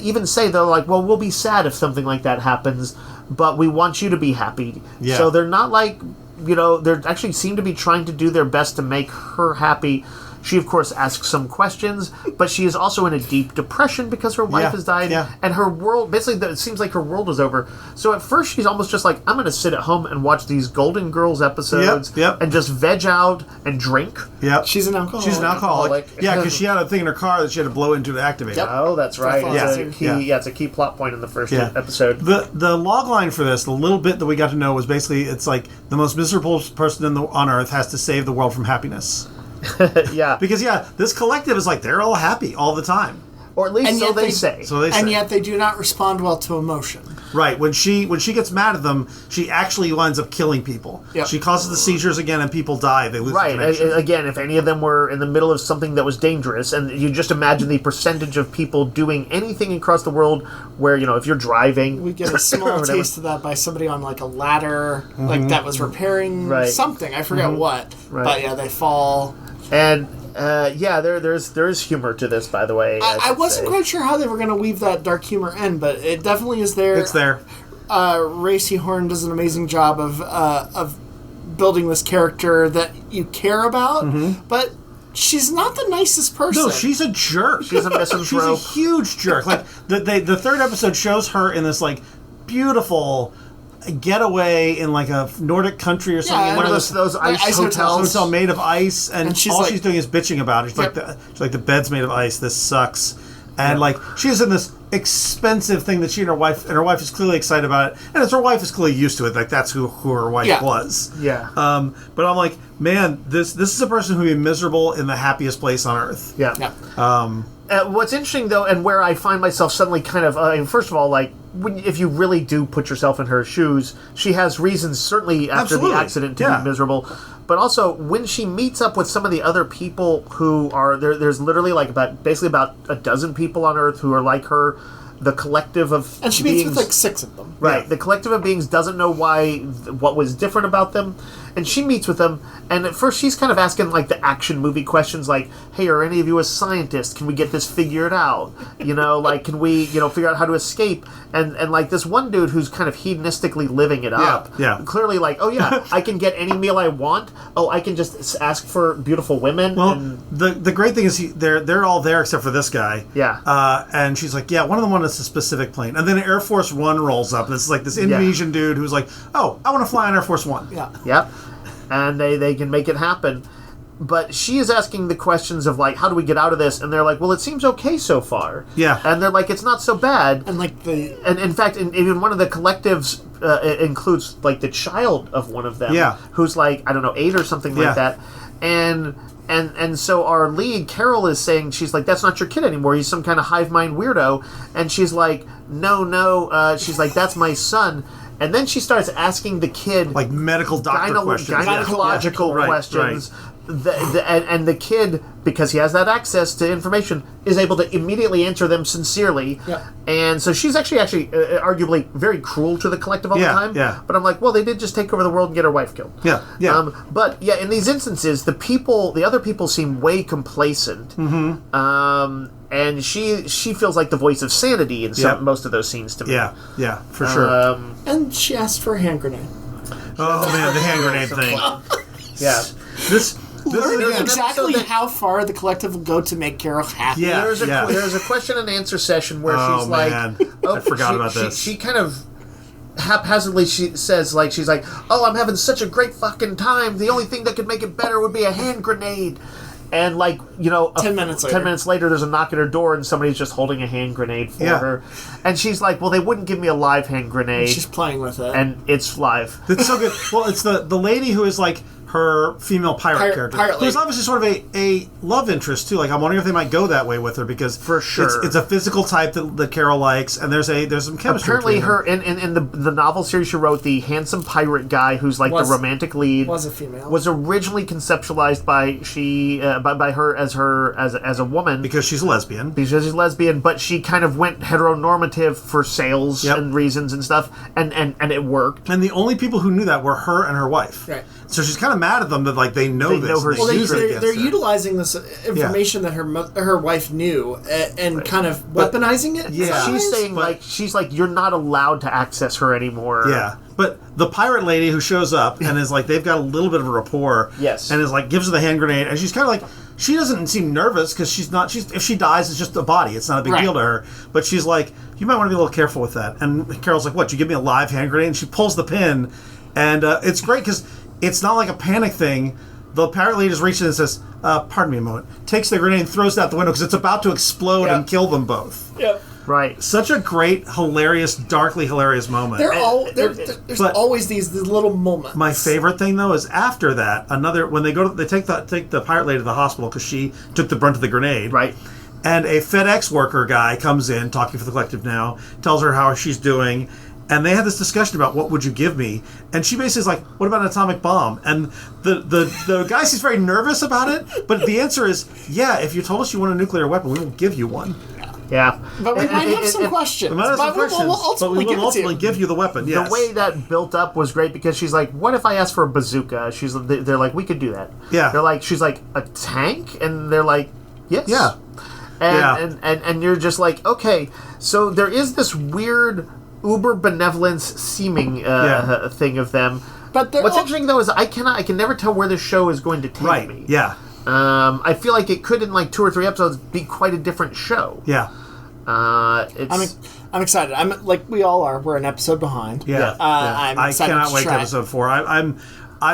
they're like, well, we'll be sad if something like that happens, but we want you to be happy. Yeah. So they're not they actually seem to be trying to do their best to make her happy. She, of course, asks some questions, but she is also in a deep depression because her wife has died, and her world, basically, it seems like her world is over. So at first, she's almost just like, I'm going to sit at home and watch these Golden Girls episodes and just veg out and drink. Yep. She's an alcoholic. She's an alcoholic. Yeah, because she had a thing in her car that she had to blow into to activate it. Yep. Oh, that's right. It's a key plot point in the first episode. The log line for this, the little bit that we got to know, was basically, it's like the most miserable person on Earth has to save the world from happiness. Yeah. Because, this collective is they're all happy all the time. Or at least so they say. And yet they do not respond well to emotion. Right. When she gets mad at them, she actually winds up killing people. Yep. She causes the seizures again, and people die. They lose connection. Again, if any of them were in the middle of something that was dangerous, and you just imagine the percentage of people doing anything across the world where, if you're driving... We get a small taste of that by somebody on, a ladder, that was repairing something. I forget what. Right. But, they fall... And... there's humor to this, by the way. I wasn't quite sure how they were going to weave that dark humor in, but it definitely is there. It's there. Racy Horn does an amazing job of building this character that you care about, but she's not the nicest person. No, she's a jerk. She's a misanthrope. She's a huge jerk. The third episode shows her in this beautiful getaway in a Nordic country or something. One of those ice hotels. Hotel made of ice, and she's doing is bitching about it. She's like, the bed's made of ice. This sucks. And she's in this expensive thing that she and her wife is clearly excited about it, and her wife is clearly used to it. That's who her wife was. Yeah. But I'm like, man, this is a person who would be miserable in the happiest place on earth. Yeah. What's interesting though, and where I find myself suddenly kind of, first of all, if you really do put yourself in her shoes, she has reasons, certainly after the accident, to be miserable. But also, when she meets up with some of the other people who are there's literally about a dozen people on Earth who are like her. The collective of and she meets with 6 of them. Right. Yeah. The collective of beings doesn't know what was different about them, and she meets with them. And at first, she's kind of asking the action movie questions, like, "Hey, are any of you a scientist? Can we get this figured out? Can we figure out how to escape?" And this one dude who's kind of hedonistically living it up. Yeah. Clearly, I can get any meal I want. Oh, I can just ask for beautiful women. Well, the great thing is they're all there except for this guy. Yeah. And she's like, one of them wanted a specific plane, and then Air Force One rolls up, and it's this Indonesian dude who's like, oh, I want to fly on Air Force One. Yeah. Yep. And they can make it happen. But she is asking the questions of, how do we get out of this? And they're like, well, it seems okay so far. Yeah. And they're like, it's not so bad. And, And, in fact, even one of the collectives it includes, the child of one of them. Yeah. Who's, 8 or something like that. And so our lead, Carol, is saying, she's like, that's not your kid anymore. He's some kind of hive mind weirdo. And she's like, no. She's like, that's my son. And then she starts asking the kid medical doctor questions. Gynecological questions. and the kid, because he has that access to information, is able to immediately answer them sincerely. Yeah. And so she's actually arguably very cruel to the collective all the time. Yeah. But I'm like, well, they did just take over the world and get her wife killed. Yeah. Yeah. But yeah, in these instances, the other people seem way complacent. Mm-hmm. And she feels like the voice of sanity in most of those scenes to me. Yeah. Yeah. For sure. And she asked for a hand grenade. Oh man, the hand grenade thing. Yeah. This Learning is exactly how far the collective will go to make Carol happy. Yeah. There's a question and answer session where she's man. I forgot about this. She kind of haphazardly says, like, she's like, oh, I'm having such a great fucking time. The only thing that could make it better would be a hand grenade. And, like, 10 minutes later, there's a knock at her door, and somebody's just holding a hand grenade for her. And she's like, well, they wouldn't give me a live hand grenade. She's playing with it. And it's live. It's so good. Well, it's the lady who is, like, her female pirate character. Who's obviously sort of a love interest, too. Like, I'm wondering if they might go that way with her, because for sure it's a physical type that Carol likes, and there's some chemistry. Apparently, her in the novel series she wrote, the handsome pirate guy who's like the romantic lead was a female. Was originally conceptualized by her as a woman because she's a lesbian. Because she's lesbian, but she kind of went heteronormative for sales and reasons and stuff, and it worked. And the only people who knew that were her and her wife. Right. So she's kind of mad at them that like they know this. Well, they're utilizing this information that her wife knew and kind of weaponizing it. Yeah, she's like you're not allowed to access her anymore. Yeah, but the pirate lady who shows up and is like they've got a little bit of a rapport. Yes, and is like gives her the hand grenade and she's kind of like she doesn't seem nervous because she's not. If she dies, it's just a body. It's not a big deal to her. But she's like, you might want to be a little careful with that. And Carol's like, what? You give me a live hand grenade? And she pulls the pin, and it's great because. It's not like a panic thing. The pirate lady just reaches in and says, pardon me a moment, takes the grenade and throws it out the window because it's about to explode and kill them both. Yep. Right. Such a great, hilarious, darkly hilarious moment. There's always these little moments. My favorite thing, though, is after that, when they take the pirate lady to the hospital because she took the brunt of the grenade. Right. And a FedEx worker guy comes in, talking for the collective now, tells her how she's doing. And they had this discussion about what would you give me, and she basically is like, "What about an atomic bomb?" And the guy seems very nervous about it, but the answer is, "Yeah, if you told us you want a nuclear weapon, we will give you one." Yeah, but we might have some questions. But we will ultimately give you the weapon. Yes. The way that built up was great because she's like, "What if I ask for a bazooka?" They're like, "We could do that." Yeah. She's like, "A tank?" And they're like, "Yes." Yeah. And you're just like, okay, so there is this weird uber benevolence seeming thing of them. But what's interesting though is I can never tell where this show is going to take me. Yeah. I feel like it could in like 2 or 3 episodes be quite a different show. Yeah. I'm excited. I'm like we all are. We're an episode behind. Yeah. I'm excited. I cannot wait to episode 4.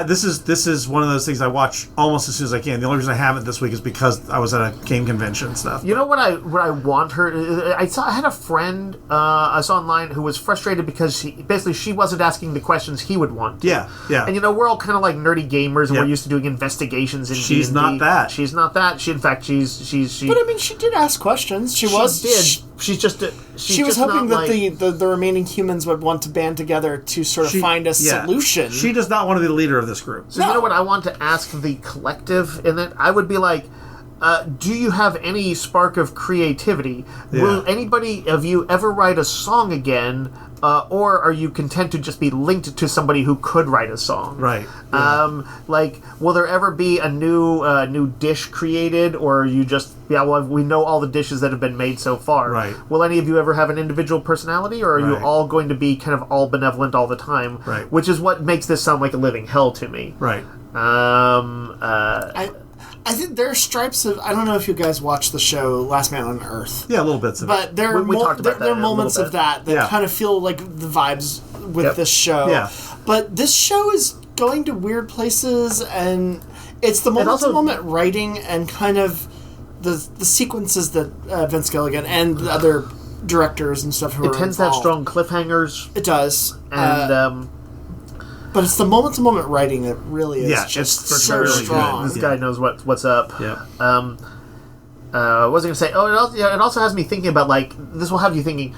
This is one of those things I watch almost as soon as I can. The only reason I haven't this week is because I was at a game convention and stuff. You know what I want her? I had a friend I saw online who was frustrated because she wasn't asking the questions he would want to. Yeah. And we're all kind of like nerdy gamers and we're used to doing investigations in D&D. She's not that. She's not that. She's. But I mean, she did ask questions. She was hoping that the remaining humans would want to band together to sort of find a solution. She does not want to be the leader of this group. So you know what I want to ask the collective in it? I would be like, do you have any spark of creativity? Yeah. Will anybody of you ever write a song again? Or are you content to just be linked to somebody who could write a song? Right. Yeah. Will there ever be a new dish created, or are you just we know all the dishes that have been made so far? Right. Will any of you ever have an individual personality, or are you all going to be kind of all benevolent all the time? Right. Which is what makes this sound like a living hell to me. Right. I think there are stripes of. I don't know if you guys watched the show Last Man on Earth. Yeah, a little bits of but it. There are moments of that kind of feel like the vibes with this show. Yeah. But this show is going to weird places, and it's the moment-to-moment writing and kind of the sequences that Vince Gilligan and the other directors and stuff who are involved. It tends to have strong cliffhangers. It does. And... but it's the moment-to-moment writing that really is just so really strong. This guy knows what's up. Yeah. What was I going to say? Oh, it also has me thinking about, like, this will have you thinking,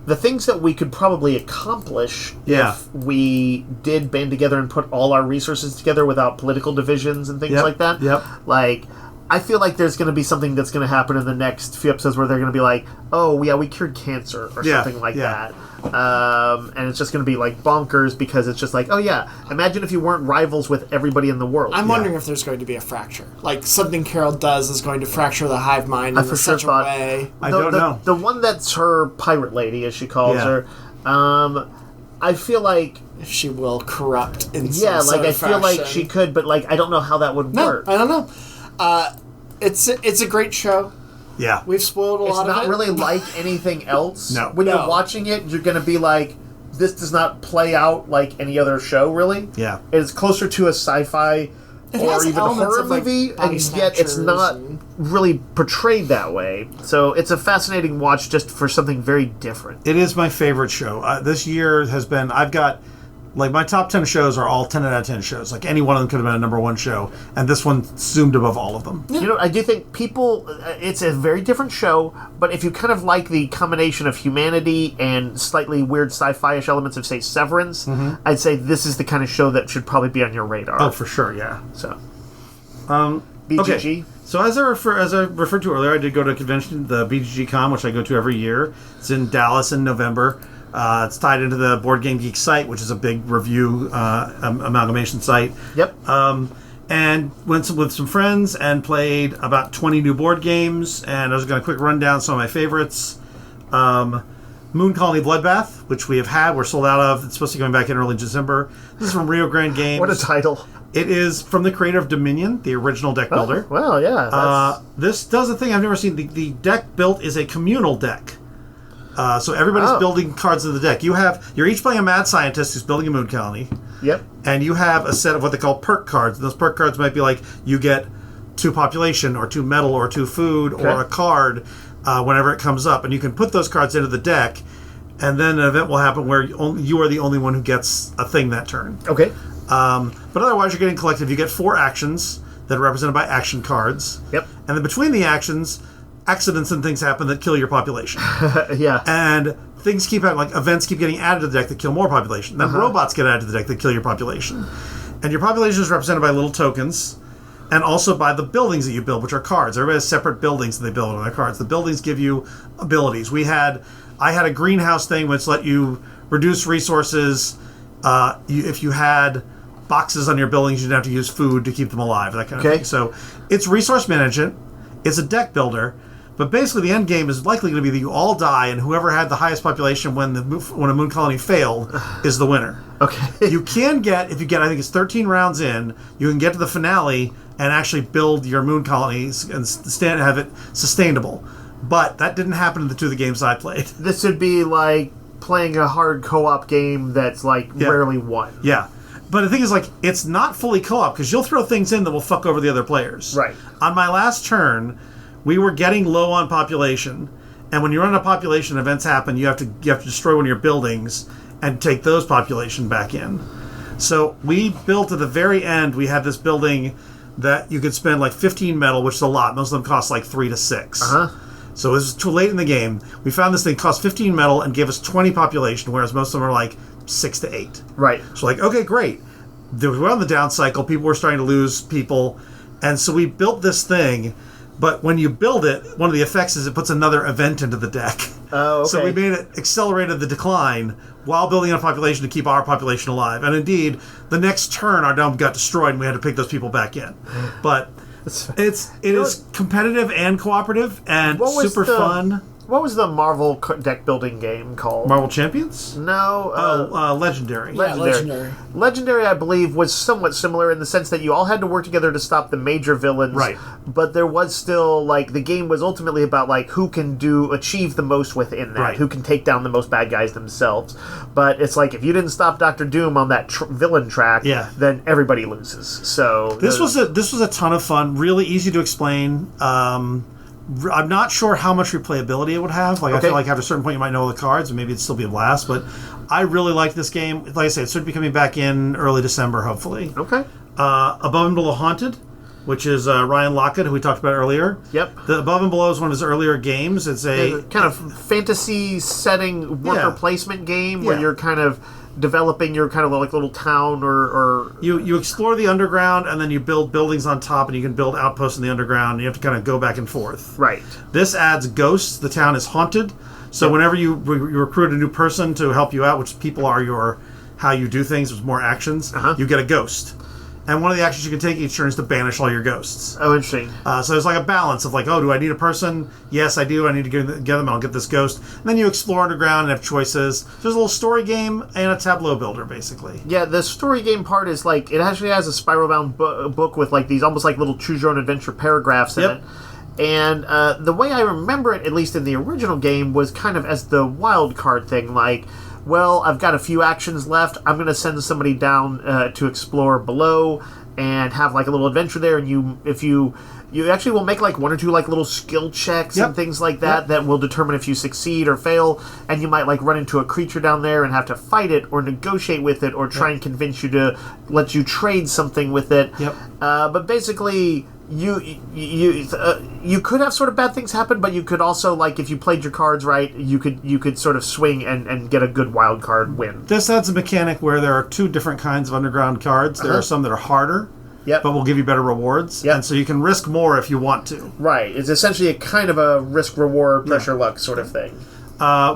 the things that we could probably accomplish if we did band together and put all our resources together without political divisions and things like that. Yep. Like, I feel like there's going to be something that's going to happen in the next few episodes where they're going to be like, oh, yeah, we cured cancer or something like that. And it's just going to be like bonkers because it's just like, oh, yeah, imagine if you weren't rivals with everybody in the world. I'm wondering if there's going to be a fracture. Like, something Carol does is going to fracture the hive mind in such a way. I don't know. The one that's her pirate lady, as she calls her, I feel like... She will corrupt in some Yeah, like, I fashion. feel like she could, but, like, I don't know how that would work. I don't know. It's a great show. Yeah. We've spoiled a lot of it. It's not really like anything else. No. When you're watching it, you're going to be like, this does not play out like any other show, really. Yeah. It's closer to a sci-fi or even a horror movie, and yet it's not really portrayed that way. So it's a fascinating watch just for something very different. It is my favorite show. This year has been, I've got, like, my top 10 shows are all 10 out of 10 shows. Like, any one of them could have been a number one show, and this one zoomed above all of them. You know, I do think people, it's a very different show, but if you kind of like the combination of humanity and slightly weird sci-fi-ish elements of, say, Severance, I'd say this is the kind of show that should probably be on your radar. Oh, for sure, yeah. So, BGG. Okay. So as I referred to earlier, I did go to a convention, the BGG Con, which I go to every year. It's in Dallas in November. It's tied into the Board Game Geek site, which is a big review amalgamation site. Yep. And went with some friends and played about 20 new board games. And I was going to quick run down some of my favorites. Moon Colony Bloodbath, which we have had. We're sold out of. It's supposed to be coming back in early December. This is from Rio Grande Games. What a title. It is from the creator of Dominion, the original deck builder. Well, yeah. This does a thing I've never seen. The deck built is a communal deck. So everybody's building cards in the deck. You're each playing a mad scientist who's building a moon colony. Yep. And you have a set of what they call perk cards. And those perk cards might be like, you get 2 population, or 2 metal, or 2 food, or a card whenever it comes up. And you can put those cards into the deck, and then an event will happen where you are the only one who gets a thing that turn. Okay. But otherwise, you're getting collective. You get 4 actions that are represented by action cards. Yep. And then between the actions, accidents and things happen that kill your population. Yeah. And things keep happening, like events keep getting added to the deck that kill more population. Then robots get added to the deck that kill your population. And your population is represented by little tokens, and also by the buildings that you build, which are cards. Everybody has separate buildings that they build on their cards. The buildings give you abilities. I had a greenhouse thing which let you reduce resources. If you had boxes on your buildings, you didn't have to use food to keep them alive, that kind of thing. So it's resource management. It's a deck builder. But basically, the end game is likely going to be that you all die, and whoever had the highest population when a moon colony failed is the winner. Okay. You can get, I think it's 13 rounds in, you can get to the finale and actually build your moon colonies and have it sustainable. But that didn't happen in the 2 of the games I played. This would be like playing a hard co-op game that's like rarely won. Yeah. But the thing is, like, it's not fully co-op because you'll throw things in that will fuck over the other players. Right. On my last turn, we were getting low on population, and when you run out of population, events happen. You have to destroy one of your buildings and take those population back in. So we built at the very end. We had this building that you could spend like 15 metal, which is a lot. Most of them cost like 3 to 6. So it was too late in the game. We found this thing cost 15 metal and gave us 20 population, whereas most of them are like 6 to 8. Right. So like, okay, great. We're on the down cycle. People were starting to lose people, and so we built this thing. But when you build it, one of the effects is it puts another event into the deck. Oh, okay. So we made it accelerated the decline while building a population to keep our population alive. And indeed, the next turn, our dome got destroyed, and we had to pick those people back in. But it is competitive and cooperative and super fun. What was the Marvel deck building game called? Marvel Champions? No. Legendary. Legendary, I believe, was somewhat similar in the sense that you all had to work together to stop the major villains. Right. But there was still, like, the game was ultimately about, like, who can achieve the most within that. Right. Who can take down the most bad guys themselves. But it's like, if you didn't stop Dr. Doom on that villain track, then everybody loses. So this was a ton of fun. Really easy to explain. I'm not sure how much replayability it would have. Like, I feel like after a certain point you might know the cards, and maybe it'd still be a blast. But I really like this game. Like I said, it should be coming back in early December, hopefully. Okay. Above and Below Haunted. which is Ryan Lockett, who we talked about earlier. Yep. The Above and Below is one of his earlier games. It's a kind of fantasy setting worker placement game where you're kind of developing your kind of like little town or... You explore the underground, and then you build buildings on top, and you can build outposts in the underground, and you have to kind of go back and forth. Right. This adds ghosts. The town is haunted. So whenever you recruit a new person to help you out, which people are how you do things, with more actions, you get a ghost. And one of the actions you can take each turn is to banish all your ghosts. Oh, interesting. So there's like a balance of like, oh, do I need a person? Yes, I do. I need to get them. I'll get this ghost. And then you explore underground and have choices. There's a little story game and a tableau builder, basically. Yeah, the story game part is like, it actually has a spiral-bound book with like these almost like little choose-your-own-adventure paragraphs in it. And the way I remember it, at least in the original game, was kind of as the wild card thing, like, well, I've got a few actions left. I'm going to send somebody down to explore below and have like a little adventure there. And you actually will make like one or two like little skill checks and things like that that will determine if you succeed or fail. And you might like run into a creature down there and have to fight it or negotiate with it or try and convince you to let you trade something with it. But basically, you could have sort of bad things happen, but you could also, like, if you played your cards right, you could sort of swing and get a good wild card win. This adds a mechanic where there are two different kinds of underground cards. There are some that are harder, but will give you better rewards. And so you can risk more if you want to. Right. It's essentially a kind of a risk-reward, pressure-luck sort of thing.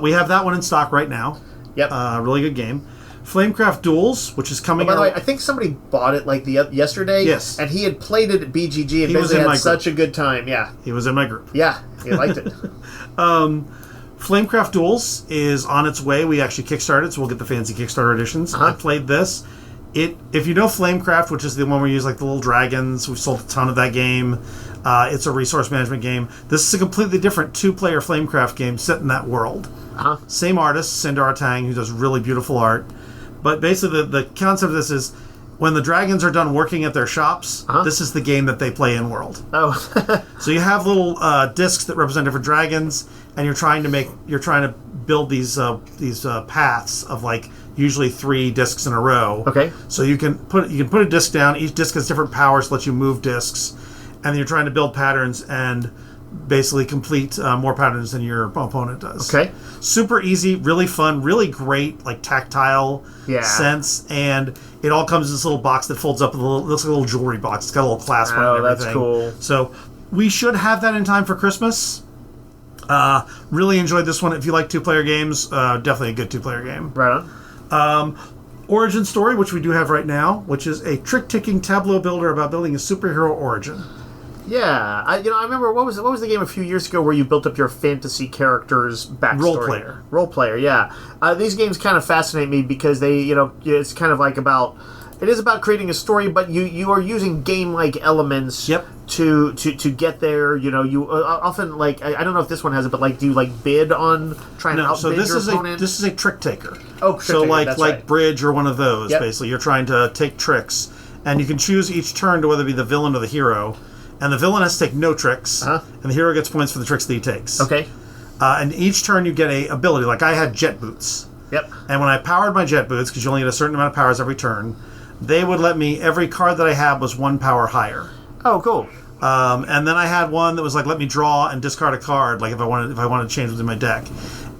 We have that one in stock right now. Really good game. Flamecraft Duels, which is coming out. By the way, I think somebody bought it like yesterday. Yes. And he had played it at BGG and basically had such a good time. Yeah. He was in my group. Yeah, he liked it. Flamecraft Duels is on its way. We actually kickstarted, so we'll get the fancy Kickstarter editions. I played this. If you know Flamecraft, which is the one where you use like the little dragons, we've sold a ton of that game. It's a resource management game. This is a completely different two-player Flamecraft game set in that world. Same artist, Sindar Tang, who does really beautiful art. But basically, the concept of this is when the dragons are done working at their shops, this is the game that they play in world. So you have little discs that represent different dragons, and you're trying to build these paths of like usually 3 discs in a row. So you can put a disc down. Each disc has different powers, let you move discs, and then you're trying to build patterns and basically complete more patterns than your opponent does. Super easy, really fun, really great, like tactile sense, and it all comes in this little box that folds up. Looks like a little jewelry box. It's got a little clasp on it and everything. That's cool. So we should have that in time for Christmas. Really enjoyed this one. If you like two-player games, definitely a good two-player game. Right on. Origin Story, which we do have right now, which is a trick-ticking tableau builder about building a superhero origin. Yeah, I remember what was the game a few years ago where you built up your fantasy characters' backstory? Role player, yeah. These games kind of fascinate me because it's kind of like it is about creating a story, but you are using game-like elements to get there. You often like I don't know if this one has it, but like do you like bid on trying to outbid your opponent? This is a trick taker. So like Bridge or one of those. Basically, you're trying to take tricks, and you can choose each turn to whether it be the villain or the hero. And the villain has to take no tricks, and the hero gets points for the tricks that he takes. And each turn you get a ability. Like I had jet boots. And when I powered my jet boots, because you only get a certain amount of powers every turn, they would let me, every card that I had was 1 power higher. Oh, cool. And then I had one that was like, let me draw and discard a card, like if I wanted to change within my deck.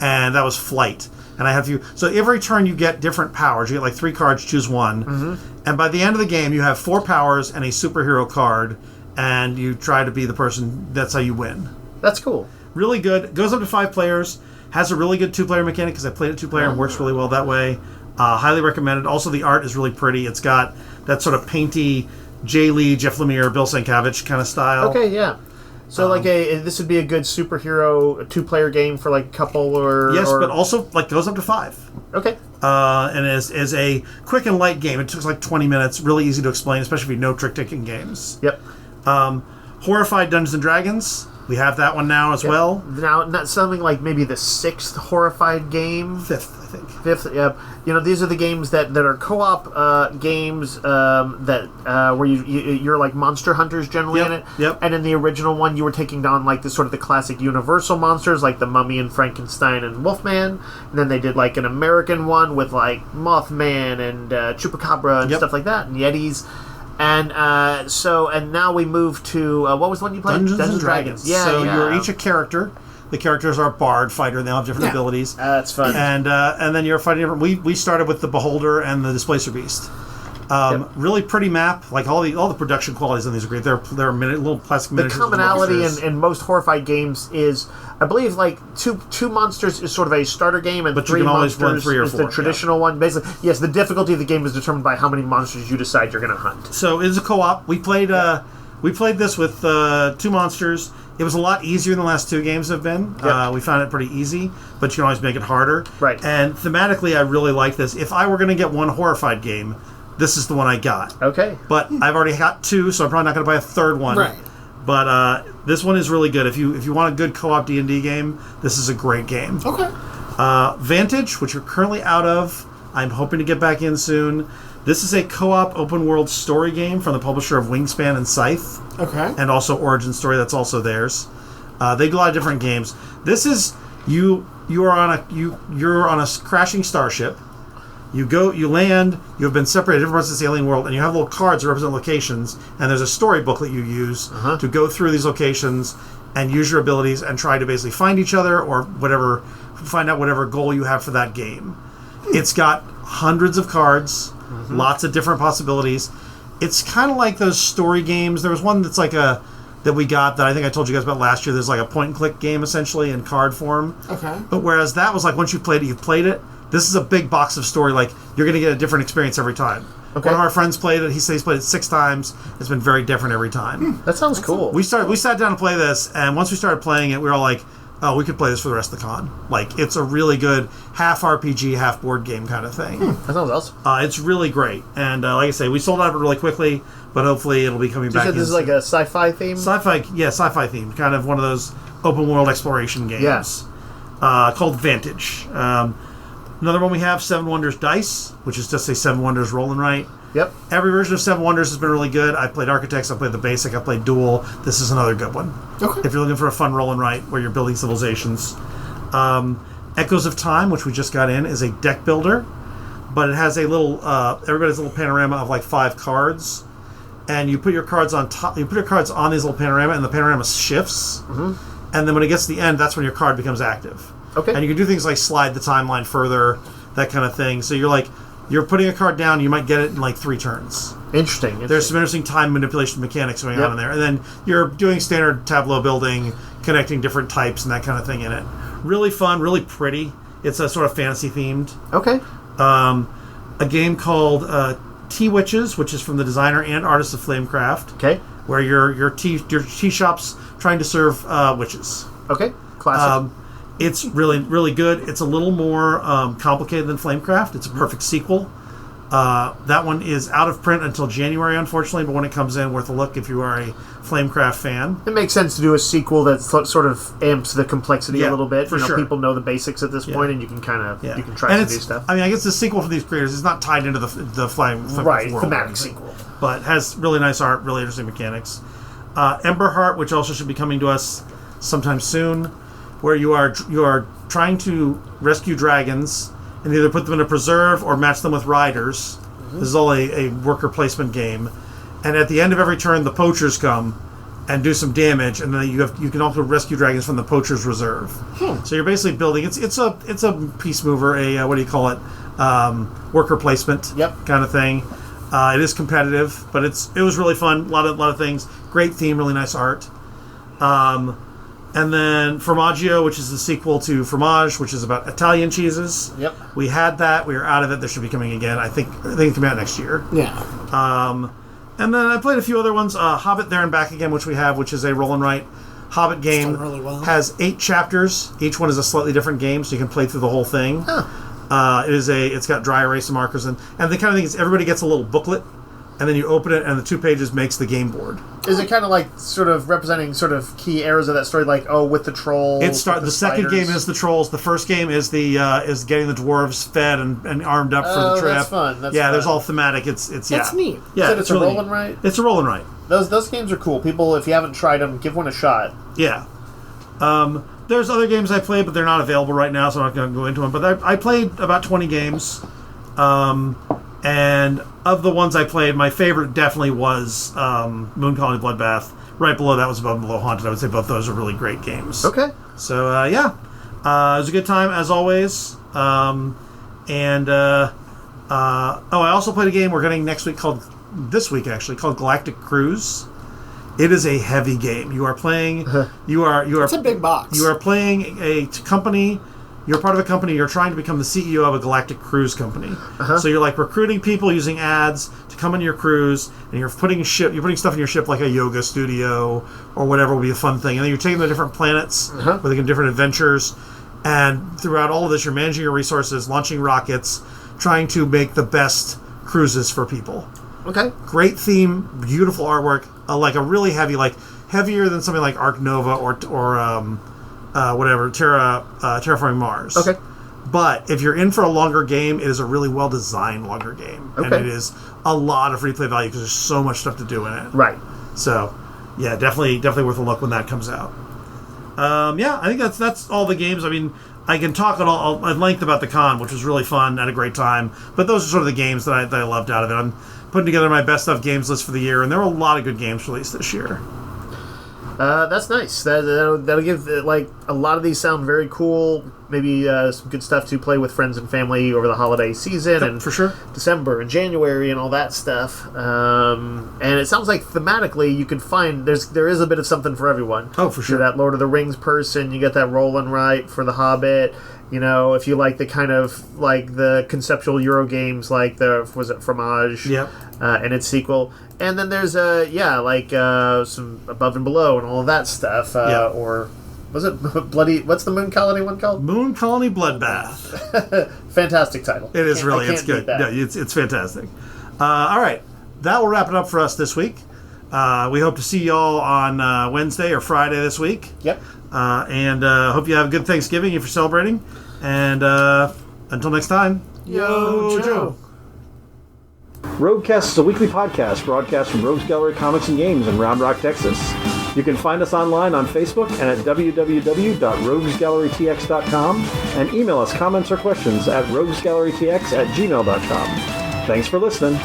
And that was Flight. And I had a few. So every turn you get different powers. You get like 3 cards, choose one. And by the end of the game, you have 4 powers and a superhero card. And you try to be the person. That's how you win. That's cool. Really good. Goes up to 5 players. Has a really good 2-player mechanic because I played it 2-player and works really well that way. Highly recommended. Also, the art is really pretty. It's got that sort of painty Jay Lee, Jeff Lemire, Bill Sienkiewicz kind of style. So this would be a good superhero 2-player game for like a couple or... Yes, but also like goes up to 5. And is a quick and light game. It took like 20 minutes. Really easy to explain, especially if you know trick-taking games. Horrified Dungeons and Dragons. We have that one now as well. Now, not something like maybe the 6th Horrified game. 5th, I think. 5th, yeah. These are the games that are co-op games where you're like monster hunters generally in it. And in the original one, you were taking down like the classic Universal monsters like the Mummy and Frankenstein and Wolfman. And then they did like an American one with like Mothman and Chupacabra and stuff like that, and Yetis. And and now we move to what was the one you played? Dungeons and Dragons. Yeah. So you're each a character. The characters are bard, fighter, and they all have different abilities. That's fun. And then you're fighting different. We started with the Beholder and the Displacer Beast. Really pretty map. Like all the production qualities on these are great. They're little plastic miniatures. The commonality in most horrified games is, I believe, like two monsters is sort of a starter game, and but three you can always run monsters 3 or is 4, the traditional one. Basically, yes, the difficulty of the game is determined by how many monsters you decide you're going to hunt. So it's a co-op. We played this with 2 monsters. It was a lot easier than the last 2 games have been. Yep. We found it pretty easy, but you can always make it harder. Right. And thematically, I really like this. If I were going to get one horrified game, this is the one I got. Okay. But I've already got 2, so I'm probably not going to buy a third one. Right. But this one is really good. If you want a good co-op D&D game, this is a great game. Okay. Vantage, which we're currently out of. I'm hoping to get back in soon. This is a co-op open-world story game from the publisher of Wingspan and Scythe. Okay. And also Origin Story, that's also theirs. They do a lot of different games. This is you're on a crashing starship. You land, you have been separated from this alien world, and you have little cards that represent locations, and there's a story booklet you use to go through these locations and use your abilities and try to basically find each other or find out whatever goal you have for that game. It's got hundreds of cards, lots of different possibilities. It's kind of like those story games. There was one that's like that we got that I think I told you guys about last year. There's like a point-and-click game, essentially, in card form. Okay. But whereas that was like once you played it, you've played it. This is a big box of story. Like, you're going to get a different experience every time. Okay. One of our friends played it. He said he's played it 6 times. It's been very different every time. That sounds cool. We sat down to play this, and once we started playing it, we were all like, oh, we could play this for the rest of the con. Like, it's a really good half RPG, half board game kind of thing. That sounds awesome. It's really great. And like I say, we sold out of it really quickly, but hopefully it'll be coming back. You said this is like a sci-fi theme? Sci-fi themed. Kind of one of those open world exploration games. Yes. Called Vantage. Another one we have, Seven Wonders Dice, which is just a Seven Wonders roll and write. Yep. Every version of Seven Wonders has been really good. I played Architects, I played the Basic, I played Duel. This is another good one. Okay. If you're looking for a fun roll and write where you're building civilizations. Echoes of Time, which we just got in, is a deck builder, but it has a little, everybody's little panorama of like 5 cards, and you put your cards on top. You put your cards on these little panorama, and the panorama shifts. Mm-hmm. And then when it gets to the end, that's when your card becomes active. Okay. And you can do things like slide the timeline further, that kind of thing. So you're putting a card down, you might get it in like 3 turns. Interesting. There's some interesting time manipulation mechanics going on in there. And then you're doing standard tableau building, connecting different types and that kind of thing in it. Really fun, really pretty. It's a sort of fantasy themed. Okay. A game called Tea Witches, which is from the designer and artist of Flamecraft. Okay. Where your tea shop's trying to serve witches. Okay. Classic. It's really, really good. It's a little more complicated than Flamecraft. It's a perfect sequel. That one is out of print until January, unfortunately, but when it comes in, worth a look if you are a Flamecraft fan. It makes sense to do a sequel that sort of amps the complexity a little bit. For sure. People know the basics at this point, and you can you can try some new stuff. I mean, I guess the sequel from these creators is not tied into the Flamecraft world. Thematic sequel. But has really nice art, really interesting mechanics. Emberheart, which also should be coming to us sometime soon, where you are trying to rescue dragons and either put them in a preserve or match them with riders. Mm-hmm. This is all a worker placement game. And at the end of every turn, the poachers come and do some damage, and then you can also rescue dragons from the poachers reserve. So you're basically building. It's a peace mover, a what do you call it? Worker placement kind of thing. It is competitive, but it was really fun. A lot of things. Great theme, really nice art. And then Formaggio, which is the sequel to Fromage, which is about Italian cheeses. Yep. We had that. We were out of it. This should be coming again. I think it come out next year. Yeah. And then I played a few other ones. Hobbit There and Back Again, which we have, which is a roll and write Hobbit game. It's done really well. Has 8 chapters. Each one is a slightly different game, so you can play through the whole thing. It's got dry erase markers, and the kind of thing is everybody gets a little booklet, and then you open it, and the 2 pages makes the game board. Is it kind of like sort of representing sort of key eras of that story, like with the trolls? The second game is the trolls. The first game is is getting the dwarves fed and armed up for the trip. That's fun. There's all thematic. It's That's neat. Yeah, it's a roll and write. It's a roll and write. Those games are cool. People, if you haven't tried them, give one a shot. Yeah. There's other games I played, but they're not available right now, so I'm not going to go into them. But I played about 20 games. And of the ones I played, my favorite definitely was Moon Colony Bloodbath. Right below that was Above and Below Haunted. I would say both those are really great games. Okay. So, it was a good time, as always. I also played a game we're getting next week this week called Galactic Cruise. It is a heavy game. You are playing. It's a big box. You are playing a company. You're part of a company. You're trying to become the CEO of a galactic cruise company. So you're like recruiting people using ads to come into your cruise, and you're putting stuff in your ship like a yoga studio or whatever will be a fun thing. And then you're taking them to different planets where they can different adventures. And throughout all of this, you're managing your resources, launching rockets, trying to make the best cruises for people. Okay. Great theme, beautiful artwork, like a really heavier than something like Ark Nova or Terraforming Mars. Okay. But if you're in for a longer game, it is a really well-designed longer game. Okay. And it is a lot of free-play value because there's so much stuff to do in it. Right. So, yeah, definitely worth a look when that comes out. I think that's all the games. I mean, I can talk at length about the con, which was really fun, had a great time. But those are sort of the games that I loved out of it. I'm putting together my best of games list for the year, and there were a lot of good games released this year. That's nice. That'll give, like, a lot of these sound very cool. Maybe some good stuff to play with friends and family over the holiday season. Yep, and for sure. December and January and all that stuff. And it sounds like thematically you could find there is a bit of something for everyone. Oh, for sure. You're that Lord of the Rings person. You get that Roland Wright for The Hobbit. You know, if you like the kind of, like, the conceptual Euro games, like was it Fromage? Yep. And its sequel. And then there's, some Above and Below and all of that stuff. Or, was it what's the Moon Colony one called? Moon Colony Bloodbath. Fantastic title. It is really, it's good. No, it's fantastic. All right. That will wrap it up for us this week. We hope to see you all on Wednesday or Friday this week. Yep. And hope you have a good Thanksgiving if you're celebrating. And until next time, Yo, Joe. Roguecast is a weekly podcast broadcast from Rogues Gallery Comics and Games in Round Rock, Texas. You can find us online on Facebook and at www.roguesgallerytx.com and email us comments or questions at roguesgallerytx@gmail.com. Thanks for listening.